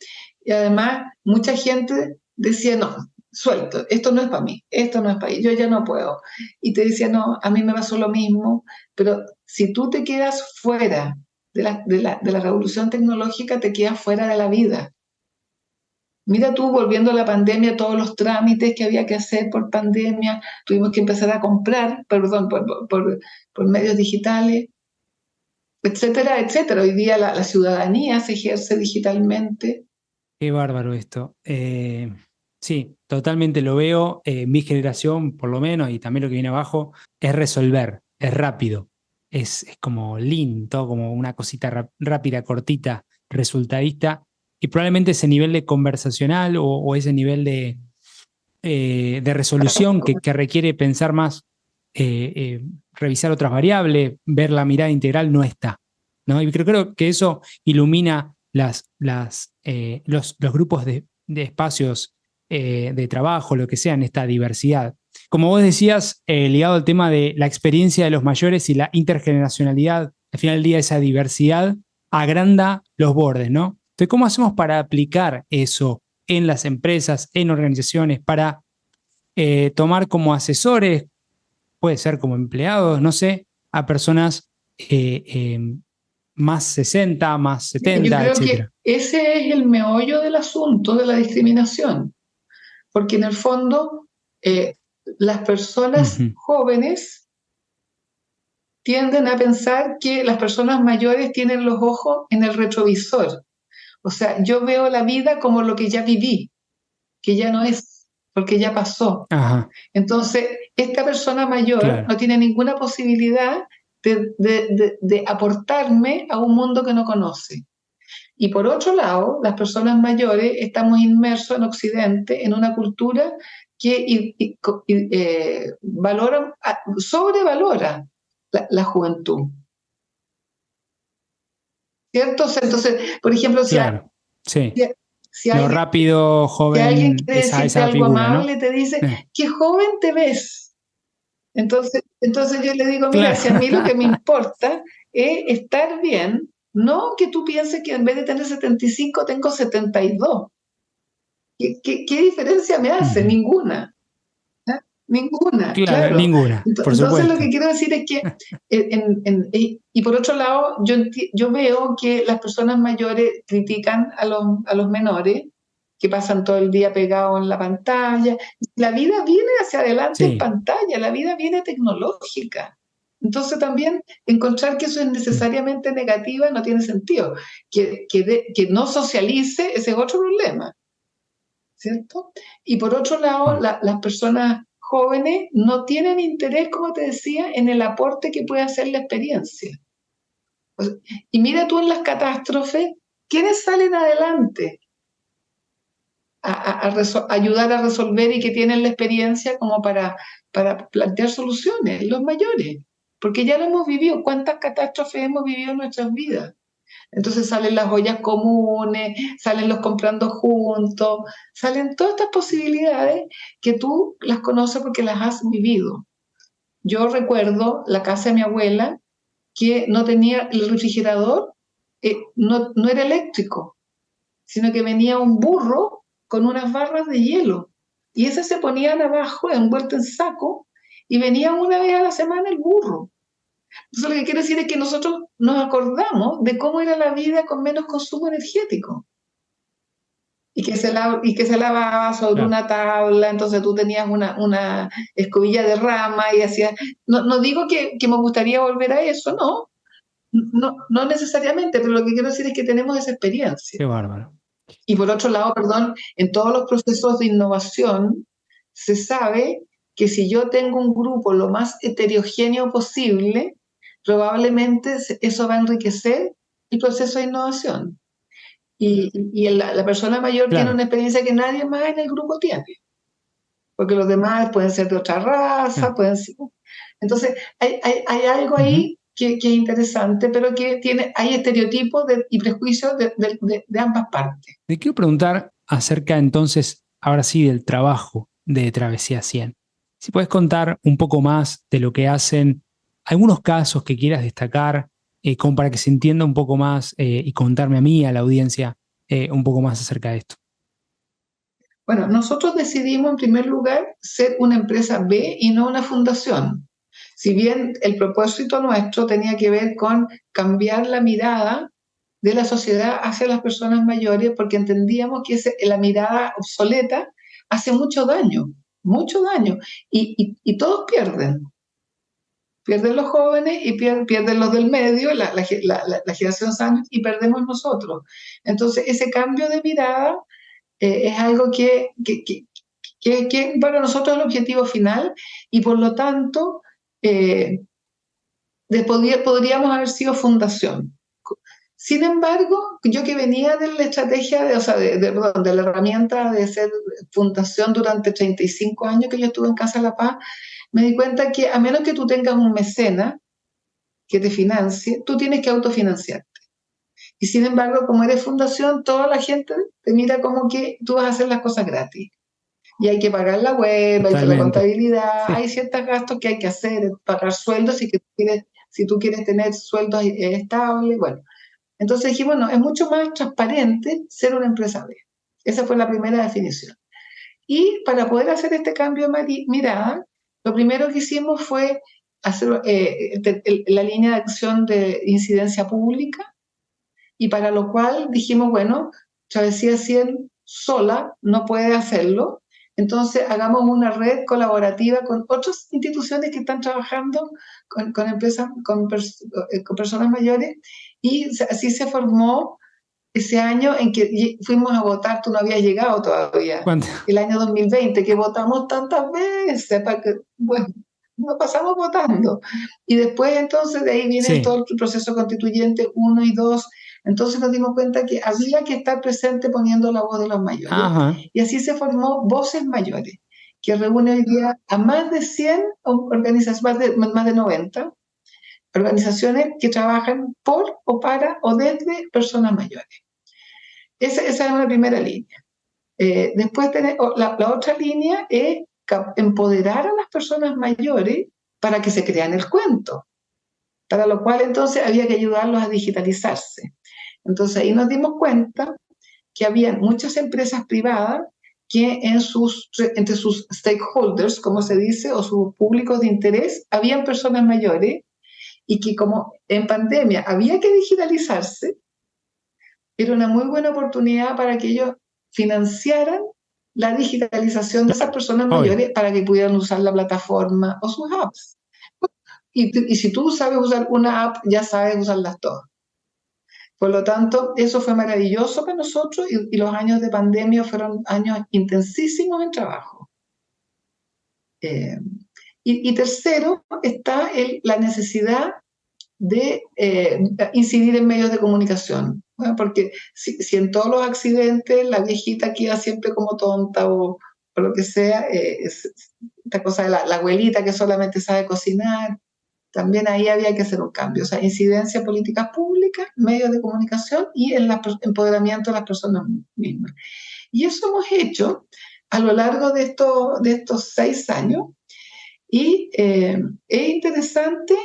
Y además, mucha gente decía, no, suelto, esto no es para mí, esto no es para mí, yo ya no puedo. Y te decía, no, a mí me pasó lo mismo, pero si tú te quedas fuera de la revolución tecnológica, te quedas fuera de la vida. Mira tú, volviendo a la pandemia, todos los trámites que había que hacer por pandemia, tuvimos que empezar a comprar, perdón, por medios digitales, etcétera, etcétera. Hoy día la ciudadanía se ejerce digitalmente. Qué bárbaro esto. Sí, totalmente lo veo. Mi generación, por lo menos, y también lo que viene abajo, es resolver, es rápido. Es como lean, todo como una cosita rápida, cortita, resultadista. Y probablemente ese nivel de conversacional o ese nivel de resolución que requiere pensar más, revisar otras variables, ver la mirada integral, no está, ¿no? Y creo que eso ilumina los grupos de espacios de trabajo, lo que sea, en esta diversidad. Como vos decías, ligado al tema de la experiencia de los mayores y la intergeneracionalidad, al final del día esa diversidad agranda los bordes, ¿no? Entonces, ¿cómo hacemos para aplicar eso en las empresas, en organizaciones, para tomar como asesores, puede ser como empleados, no sé, a personas más 60, más Yo 70, creo que etcétera? ese es el meollo del asunto de la discriminación, porque en el fondo las personas Ujú. jóvenes tienden a pensar que las personas mayores tienen los ojos en el retrovisor. O sea, yo veo la vida como lo que ya viví, que ya no es, porque ya pasó. Ajá, Entonces, esta persona mayor claro. no tiene ninguna posibilidad de aportarme a un mundo que no conoce. Y por otro lado, las personas mayores estamos inmersos en Occidente en una cultura que sobrevalora la juventud, ¿cierto? O sea, entonces, por ejemplo, Claro, sí. si, si Lo alguien, rápido, si alguien joven, quiere decirte esa algo figura, ¿no? amable, te dice, qué joven te ves. Entonces yo le digo, mira, Claro. si a mí lo que me importa es estar bien, no que tú pienses que en vez de tener 75 tengo 72. ¿Qué diferencia me hace? Ujú. Ninguna. ¿eh? Ninguna, Claro, claro. ninguna, por Entonces lo que supuesto. quiero decir es que, y por otro lado, yo veo que las personas mayores critican a los menores, que pasan todo el día pegados en la pantalla. La vida viene hacia adelante en Sí. pantalla, la vida viene tecnológica. Entonces también encontrar que eso es necesariamente negativa no tiene sentido. Que no socialice, ese es otro problema. ¿Cierto? Y por otro lado, las personas jóvenes no tienen interés, como te decía, en el aporte que puede hacer la experiencia. Y mira tú en las catástrofes, ¿quiénes salen adelante a ayudar a resolver y que tienen la experiencia como para plantear soluciones? Los mayores, porque ya lo hemos vivido. ¿Cuántas catástrofes hemos vivido en nuestras vidas? Entonces salen las ollas comunes, salen los comprando juntos, salen todas estas posibilidades que tú las conoces porque las has vivido. Yo recuerdo la casa de mi abuela que no tenía el refrigerador, no era eléctrico, sino que venía un burro con unas barras de hielo y esas se ponían abajo, envuelto en saco, y venía una vez a la semana el burro. Entonces lo que quiero decir es que nosotros nos acordamos de cómo era la vida con menos consumo energético y que se lavaba sobre Claro. una tabla, entonces tú tenías una escobilla de rama y hacías... No digo que me gustaría volver a eso, no necesariamente, pero lo que quiero decir es que tenemos esa experiencia. Qué bárbaro. Y por otro lado, perdón, en todos los procesos de innovación se sabe que si yo tengo un grupo lo más heterogéneo posible, probablemente eso va a enriquecer el proceso de innovación. Y la persona mayor tiene Claro. una experiencia que nadie más en el grupo tiene, porque los demás pueden ser de otra raza, Claro. pueden ser... Entonces, hay algo Ujú. ahí que es interesante, pero que hay estereotipos y prejuicios de ambas partes. Te quiero preguntar acerca entonces, ahora sí, del trabajo de Travesía 100. Si puedes contar un poco más de lo que hacen, algunos casos que quieras destacar, como para que se entienda un poco más y contarme a mí, a la audiencia, un poco más acerca de esto. Bueno, nosotros decidimos en primer lugar ser una empresa B y no una fundación. Si bien el propósito nuestro tenía que ver con cambiar la mirada de la sociedad hacia las personas mayores, porque entendíamos que la mirada obsoleta hace mucho daño, y todos pierden. Pierden los jóvenes y pierden los del medio, la generación sándwich, y perdemos nosotros. Entonces, ese cambio de mirada es algo que para nosotros es el objetivo final, y por lo tanto podríamos haber sido fundación. Sin embargo, yo que venía de la estrategia, de la herramienta de ser fundación durante 35 años que yo estuve en Casa de la Paz, me di cuenta que a menos que tú tengas un mecena que te financie, tú tienes que autofinanciarte. Y sin embargo, como eres fundación, toda la gente te mira como que tú vas a hacer las cosas gratis. Y hay que pagar la web, hay que la contabilidad, sí. Hay ciertos gastos que hay que hacer, pagar sueldos si tú quieres tener sueldos estables, bueno. Entonces dijimos, no, es mucho más transparente ser una empresa B. Esa fue la primera definición. Y para poder hacer este cambio de mirada, lo primero que hicimos fue hacer la línea de acción de incidencia pública, y para lo cual dijimos, bueno, Travesía 100 sola no puede hacerlo, entonces hagamos una red colaborativa con otras instituciones que están trabajando con empresas, con personas mayores, y así se formó ese año en que fuimos a votar. Tú no habías llegado todavía. ¿Cuánto? El año 2020, que votamos tantas veces, bueno, nos pasamos votando. Y después entonces de ahí viene todo el proceso constituyente 1 y 2. Entonces nos dimos cuenta que había que estar presente poniendo la voz de los mayores. Ajá. Y así se formó Voces Mayores, que reúne hoy día a más de 100 organizaciones, más de 90 organizaciones que trabajan por o para o desde personas mayores. Esa es una primera línea. Después la otra línea es empoderar a las personas mayores para que se crean el cuento, para lo cual entonces había que ayudarlos a digitalizarse. Entonces ahí nos dimos cuenta que había muchas empresas privadas que entre sus stakeholders, como se dice, o sus públicos de interés, habían personas mayores, y que como en pandemia había que digitalizarse, era una muy buena oportunidad para que ellos financiaran la digitalización de esas personas mayores para que pudieran usar la plataforma o sus apps. Y si tú sabes usar una app, ya sabes usarlas todas. Por lo tanto, eso fue maravilloso para nosotros, y los años de pandemia fueron años intensísimos en trabajo. Y tercero, está la necesidad de incidir en medios de comunicación, ¿no? Porque si en todos los accidentes la viejita queda siempre como tonta o lo que sea, esta cosa de la abuelita que solamente sabe cocinar, también ahí había que hacer un cambio. O sea, incidencia en políticas públicas, medios de comunicación y en el empoderamiento de las personas mismas. Y eso hemos hecho a lo largo de estos 6 años, y es interesante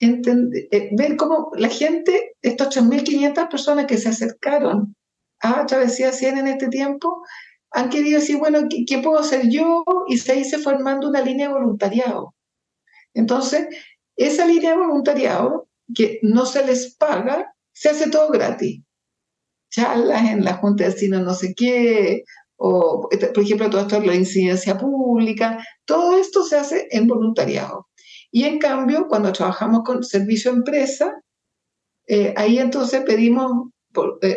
ver cómo la gente, estos 3.500 personas que se acercaron a Travesía 100 en este tiempo, han querido decir, bueno, ¿qué puedo hacer yo? Y se hizo formando una línea de voluntariado. Entonces, esa línea de voluntariado, que no se les paga, se hace todo gratis. Charlas en la Junta de Vecinos no sé qué, o por ejemplo todo esto es la incidencia pública, todo esto se hace en voluntariado. Y en cambio, cuando trabajamos con servicio empresa, ahí entonces pedimos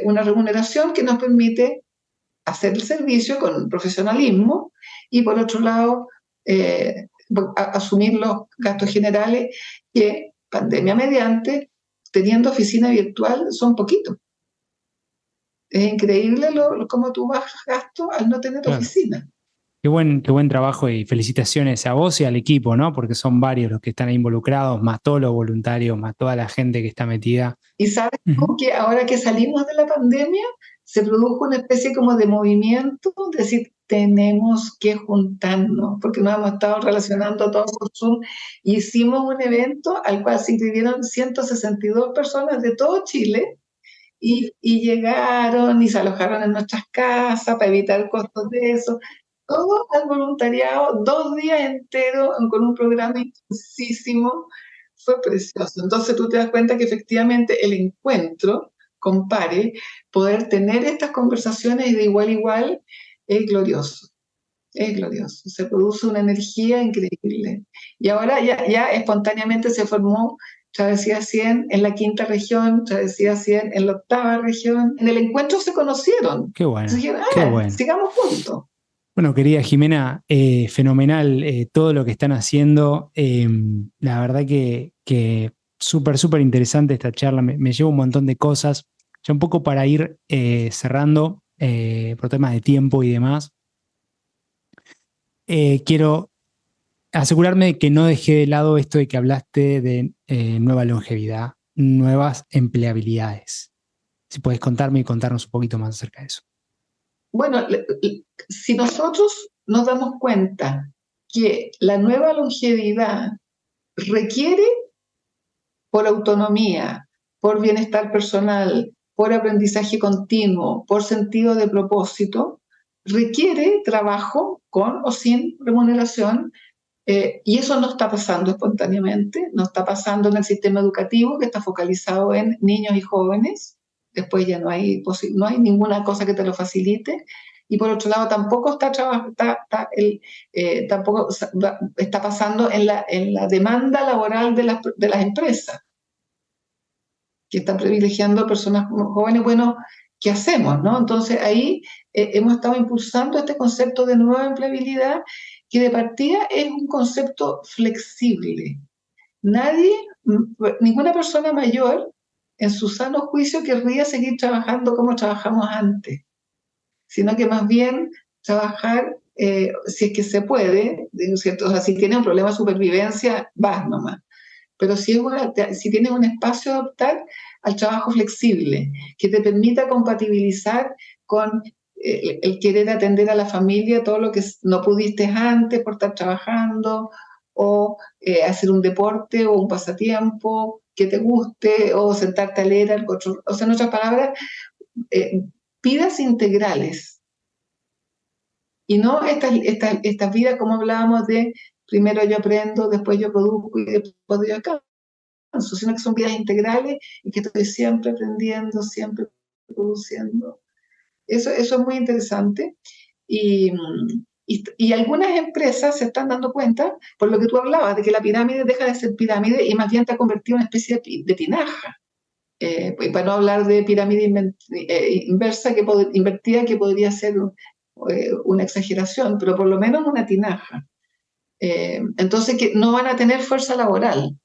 una remuneración que nos permite hacer el servicio con profesionalismo, y por otro lado asumir los gastos generales, que pandemia mediante, teniendo oficina virtual, son poquitos. Es increíble cómo tú bajas gastos al no tener oficina. Qué buen trabajo y felicitaciones a vos y al equipo, ¿no? Porque son varios los que están ahí involucrados, más todos los voluntarios, más toda la gente que está metida. Y sabes Ujú. tú que ahora que salimos de la pandemia, se produjo una especie como de movimiento, de decir, tenemos que juntarnos, porque nos hemos estado relacionando todos por Zoom. Y hicimos un evento al cual se inscribieron 162 personas de todo Chile y llegaron y se alojaron en nuestras casas para evitar costos de eso. Todo al voluntariado, 2 días enteros con un programa intensísimo, fue precioso. Entonces tú te das cuenta que efectivamente el encuentro, compare, poder tener estas conversaciones de igual a igual, es glorioso. Es glorioso, se produce una energía increíble. Y ahora ya espontáneamente se formó Travesía 100 en la quinta región, Travesía 100 en la octava región. En el encuentro se conocieron. Qué Entonces bueno, dijeron, qué bueno. sigamos juntos. Bueno, querida Jimena, fenomenal todo lo que están haciendo. La verdad que súper, súper interesante esta charla. Me lleva un montón de cosas. Ya un poco para ir cerrando por temas de tiempo y demás. Quiero asegurarme de que no dejé de lado esto de que hablaste de nueva longevidad, nuevas empleabilidades. Si puedes contarme y contarnos un poquito más acerca de eso. Bueno, si nosotros nos damos cuenta que la nueva longevidad requiere por autonomía, por bienestar personal, por aprendizaje continuo, por sentido de propósito, requiere trabajo con o sin remuneración, y eso no está pasando espontáneamente, no está pasando en el sistema educativo que está focalizado en niños y jóvenes. Después ya no hay ninguna cosa que te lo facilite. Y por otro lado, tampoco tampoco está pasando en la demanda laboral de las empresas, que están privilegiando a personas jóvenes. Bueno, ¿qué hacemos, no? Entonces ahí hemos estado impulsando este concepto de nueva empleabilidad, que de partida es un concepto flexible. Nadie, ninguna persona mayor en su sano juicio querría seguir trabajando como trabajamos antes, sino que más bien trabajar, si es que se puede, ¿cierto? O sea, si tiene un problema de supervivencia, vas nomás. Pero si tienes un espacio de optar al trabajo flexible, que te permita compatibilizar con el querer atender a la familia, todo lo que no pudiste antes por estar trabajando, o hacer un deporte o un pasatiempo que te guste, o sentarte a leer algo. O sea, en otras palabras, eh, vidas integrales, y no estas vidas como hablábamos de primero yo aprendo, después yo produzco y después yo acá, sino que son vidas integrales y que estoy siempre aprendiendo, siempre produciendo. Eso es muy interesante. Y, y algunas empresas se están dando cuenta, por lo que tú hablabas, de que la pirámide deja de ser pirámide y más bien está convertida en una especie de tinaja. Pues para no hablar de pirámide inversa, invertida, que podría ser una exageración, pero por lo menos una tinaja. Entonces, que no van a tener fuerza laboral.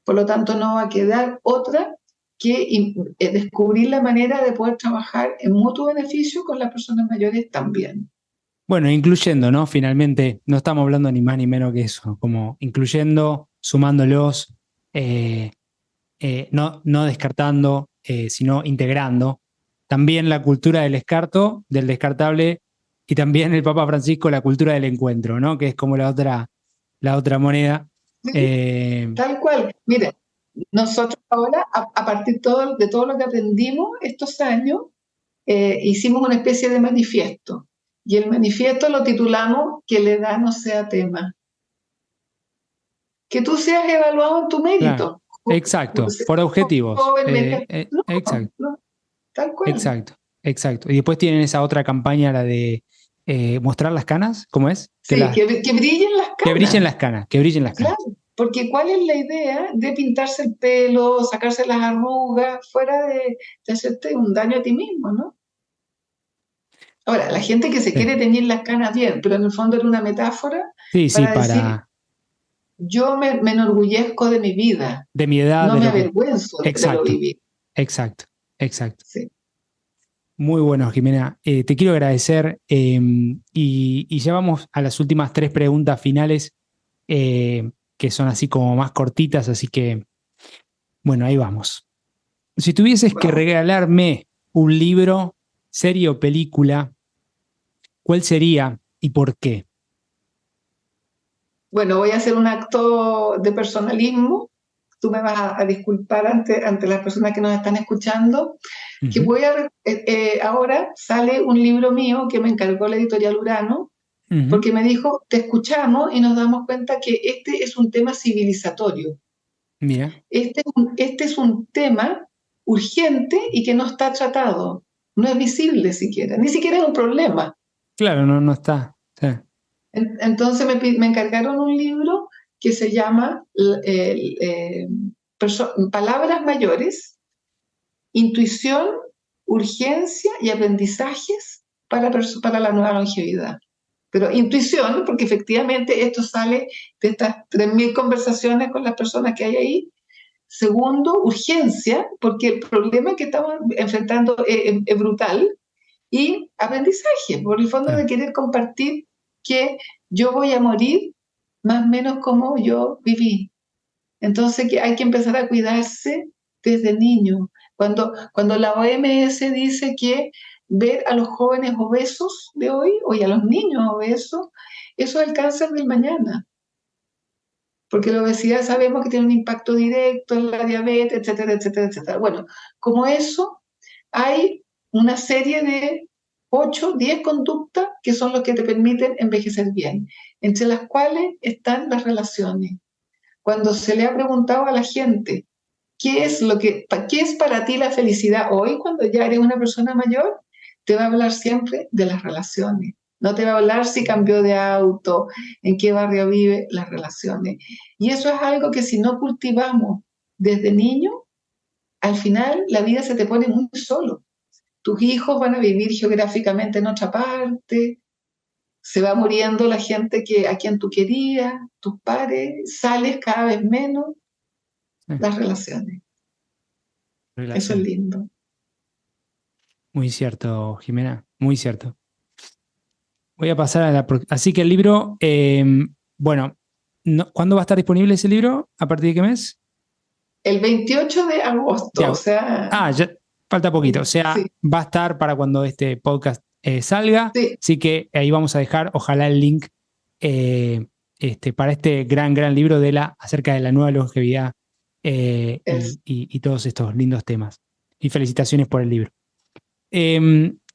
Por lo tanto, no va a quedar otra que descubrir la manera de poder trabajar en mutuo beneficio con las personas mayores también. Bueno, incluyendo, ¿no? Finalmente, no estamos hablando ni más ni menos que eso, como incluyendo, sumándolos, no descartando, sino integrando. También la cultura del descarto, del descartable, y también el Papa Francisco, la cultura del encuentro, ¿no? Que es como la otra moneda. ¿Sí? Tal cual. Mire, nosotros ahora, a partir de todo lo que aprendimos estos años, hicimos una especie de manifiesto. Y el manifiesto lo titulamos Que la edad no sea tema. Que tú seas evaluado en tu Claro, mérito. exacto, por objetivos. Joven, no, Exacto, no, tal cual. exacto, exacto. Y después tienen esa otra campaña, la de mostrar las canas, ¿cómo es? Sí, que brillen las Que brillen canas. las canas, que brillen las Claro, canas. porque ¿cuál es la idea de pintarse el pelo, sacarse las arrugas, fuera de hacerte un daño a ti mismo, ¿no? Ahora, la gente que se Sí, quiere teñir las canas bien, pero en el fondo era una metáfora sí, sí, para decir, para yo me enorgullezco de mi vida, de mi edad, no de me lo que. avergüenzo de lo Exacto, vivido. exacto, exacto. Sí. Muy bueno, Jimena. Te quiero agradecer y ya vamos a las últimas 3 preguntas finales que son así como más cortitas, así que bueno, ahí vamos. Si tuvieses que Wow. regalarme un libro, serie o película, ¿cuál sería y por qué? Bueno, voy a hacer un acto de personalismo. Tú me vas a disculpar ante las personas que nos están escuchando, que Ujú, ahora sale un libro mío que me encargó la editorial Urano, ujú. porque me dijo, te escuchamos y nos damos cuenta que este es un tema civilizatorio. Mira, Este es un tema urgente y que no está tratado, no es visible siquiera, ni siquiera es un problema. claro, no, no está. Sí, Entonces me encargaron un libro que se llama Palabras Mayores, Intuición, Urgencia y Aprendizajes para la nueva longevidad. Pero intuición, porque efectivamente esto sale de estas 3.000 conversaciones con las personas que hay ahí. Segundo, urgencia, porque el problema que estamos enfrentando es brutal. Y aprendizaje, por el fondo de claro, querer compartir que yo voy a morir más o menos como yo viví. Entonces que hay que empezar a cuidarse desde niño. Cuando la OMS dice que ver a los jóvenes obesos de hoy o a los niños obesos, eso es el cáncer del mañana, porque la obesidad sabemos que tiene un impacto directo en la diabetes, etcétera, etcétera, etcétera. Bueno, como eso, hay una serie de 8, 10 conductas que son los que te permiten envejecer bien, entre las cuales están las relaciones. Cuando se le ha preguntado a la gente qué es para ti la felicidad hoy, cuando ya eres una persona mayor, te va a hablar siempre de las relaciones. No te va a hablar si cambió de auto, en qué barrio vive, las relaciones. Y eso es algo que si no cultivamos desde niño, al final la vida se te pone muy solo. Tus hijos van a vivir geográficamente en otra parte, se va muriendo la gente a quien tú querías, tus pares, sales cada vez menos, sí, las relaciones. Eso es relación. lindo. Muy cierto, Jimena, muy cierto. Voy a pasar a Así que el libro, bueno, ¿cuándo va a estar disponible ese libro? ¿A partir de qué mes? El 28 de agosto, o Ya. sea, Ah, ya falta poquito. O sí, sea, va a estar para cuando este podcast salga. sí, Así que ahí vamos a dejar, ojalá, el link eh, para este gran, gran libro acerca de la nueva longevidad es. y todos estos lindos temas. Y felicitaciones por el libro.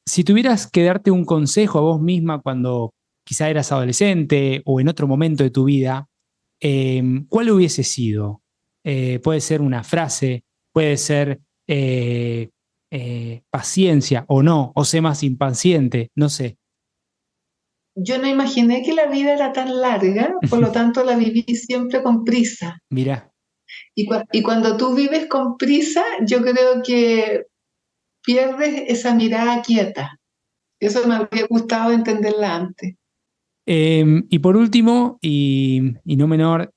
Si tuvieras que darte un consejo a vos misma cuando quizá eras adolescente o en otro momento de tu vida, ¿cuál hubiese sido? Puede ser una frase, puede ser paciencia o no, o sé más impaciente, no sé. Yo no imaginé que la vida era tan larga, por lo tanto la viví siempre con prisa. Mirá, Y cuando tú vives con prisa, yo creo que pierdes esa mirada quieta. Eso me habría gustado entenderla antes. y por último, y no menor,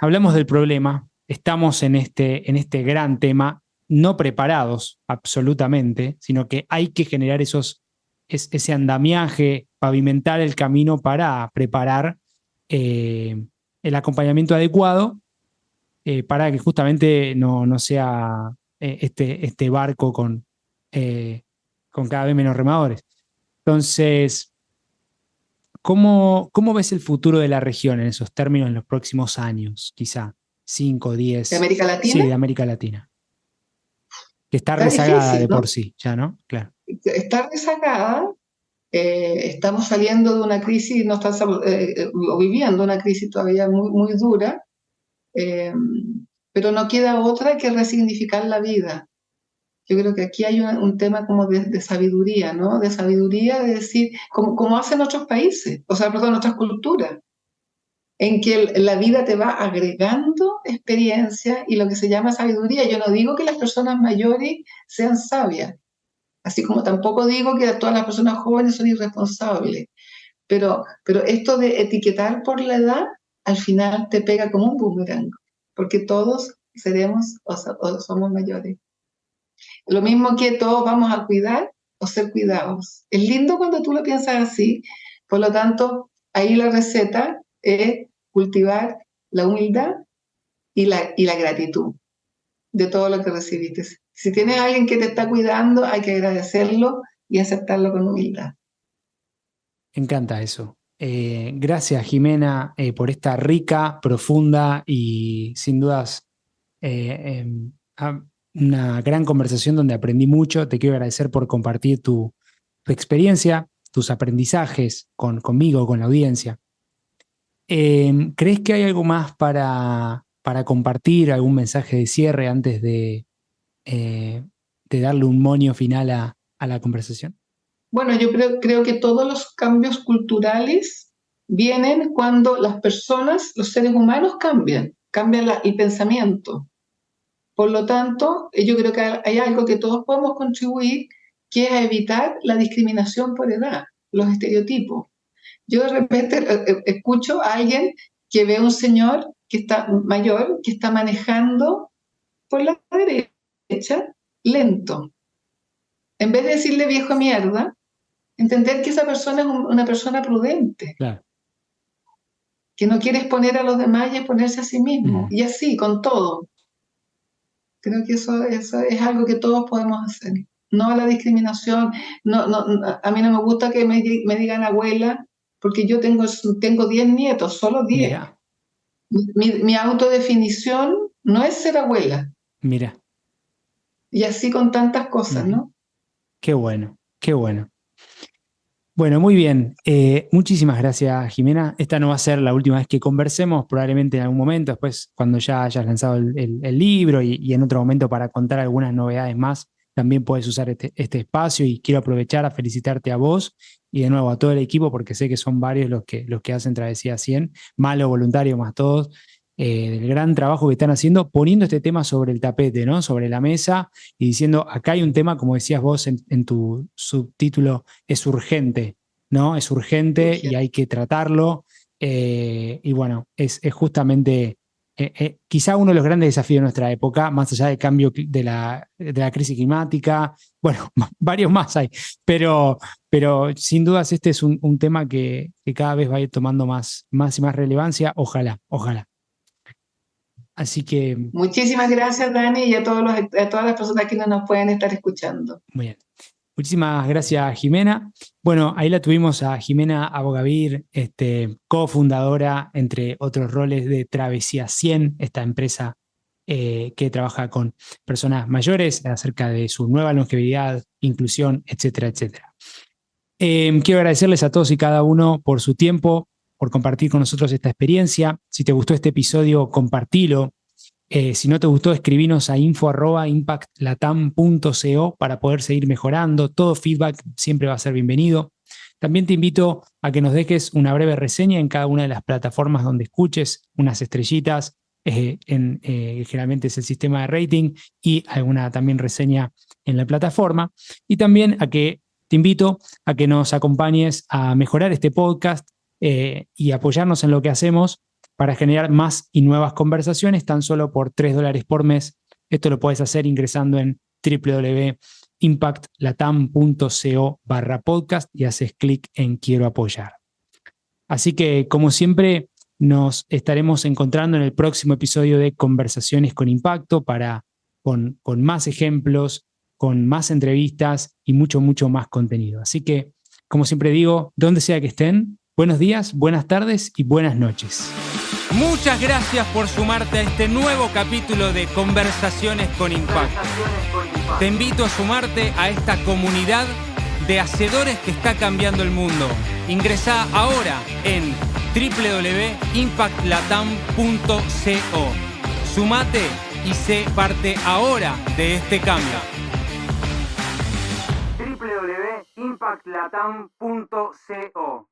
hablamos del problema. Estamos en este gran tema, no preparados absolutamente, sino que hay que generar ese andamiaje, pavimentar el camino para preparar el acompañamiento adecuado para que justamente no sea este barco con cada vez menos remadores. Entonces, ¿cómo ves el futuro de la región en esos términos en los próximos años? Quizá 5, ¿De 10, América sí, Latina? de América Latina, que está Está rezagada difícil, de ¿no? por sí, ya, ¿no? Claro. Está rezagada. Estamos saliendo de una crisis, no están, o viviendo una crisis todavía muy, muy dura, eh, pero no queda otra que resignificar la vida. Yo creo que aquí hay un tema como de sabiduría, ¿no? De sabiduría, de decir, como hacen otros países, o sea, perdón, otras culturas, en que la vida te va agregando experiencia y lo que se llama sabiduría. Yo no digo que las personas mayores sean sabias, así como tampoco digo que todas las personas jóvenes son irresponsables, pero esto de etiquetar por la edad, al final te pega como un boomerang, porque todos seremos o somos mayores. Lo mismo que todos vamos a cuidar o ser cuidados. Es lindo cuando tú lo piensas así, por lo tanto, ahí la receta es cultivar la humildad y la gratitud de todo lo que recibiste. Si tienes a alguien que te está cuidando, hay que agradecerlo y aceptarlo con humildad. Me encanta eso. Gracias, Jimena, por esta rica, profunda y sin dudas una gran conversación donde aprendí mucho. Te quiero agradecer por compartir tu experiencia, tus aprendizajes conmigo, con la audiencia. ¿Crees que hay algo más para compartir, algún mensaje de cierre antes de darle un moño final a la conversación? Bueno, yo creo que todos los cambios culturales vienen cuando las personas, los seres humanos cambian el pensamiento. Por lo tanto, yo creo que hay algo que todos podemos contribuir, que es a evitar la discriminación por edad, los estereotipos. Yo de repente escucho a alguien que ve a un señor que está mayor, que está manejando por la derecha, lento. En vez de decirle viejo mierda, entender que esa persona es una persona prudente, claro, que no quiere exponer a los demás y exponerse a sí mismo. Y así, con todo. Creo que eso es algo que todos podemos hacer. No a la discriminación. A mí no me gusta que me digan abuela, porque yo tengo 10 nietos, solo 10. Mira. Mi autodefinición no es ser abuela. Mira. Y así con tantas cosas, ¿no? Qué bueno, qué bueno. Bueno, muy bien. Muchísimas gracias, Jimena. Esta no va a ser la última vez que conversemos, probablemente en algún momento, después cuando ya hayas lanzado el libro y en otro momento para contar algunas novedades más, también puedes usar este espacio y quiero aprovechar a felicitarte a vos y de nuevo a todo el equipo porque sé que son varios los que hacen Travesía 100, malo, voluntario, más todos, del gran trabajo que están haciendo, poniendo este tema sobre el tapete, ¿no? Sobre la mesa y diciendo, acá hay un tema, como decías vos en tu subtítulo, es urgente, ¿no? Es urgente y hay que tratarlo. Y bueno, es justamente quizá uno de los grandes desafíos de nuestra época, más allá del cambio de la crisis climática, bueno, varios más hay, pero sin dudas este es un tema que cada vez va a ir tomando más y más relevancia, ojalá. Así que... Muchísimas gracias, Dani, y a todas las personas que nos pueden estar escuchando. Muy bien. Muchísimas gracias, Jimena. Bueno, ahí la tuvimos a Jimena Abogavir, cofundadora, entre otros roles, de Travesía 100, esta empresa que trabaja con personas mayores acerca de su nueva longevidad, inclusión, etcétera, etcétera. Quiero agradecerles a todos y cada uno por su tiempo, por compartir con nosotros esta experiencia. Si te gustó este episodio, compartilo. Si no te gustó, escribinos a info@impactlatam.co para poder seguir mejorando. Todo feedback siempre va a ser bienvenido. También te invito a que nos dejes una breve reseña en cada una de las plataformas donde escuches, unas estrellitas, generalmente es el sistema de rating, y alguna también reseña en la plataforma. Y también te invito a que nos acompañes a mejorar este podcast y apoyarnos en lo que hacemos para generar más y nuevas conversaciones tan solo por $3 por mes. Esto lo puedes hacer ingresando en www.impactlatam.co/podcast y haces clic en Quiero apoyar. Así que, como siempre, nos estaremos encontrando en el próximo episodio de Conversaciones con Impacto con más ejemplos, con más entrevistas y mucho más contenido. Así que, como siempre digo, donde sea que estén, buenos días, buenas tardes y buenas noches. Muchas gracias por sumarte a este nuevo capítulo de Conversaciones con Impacto. Te invito a sumarte a esta comunidad de hacedores que está cambiando el mundo. Ingresá ahora en www.impactlatam.co. Sumate y sé parte ahora de este cambio. www.impactlatam.co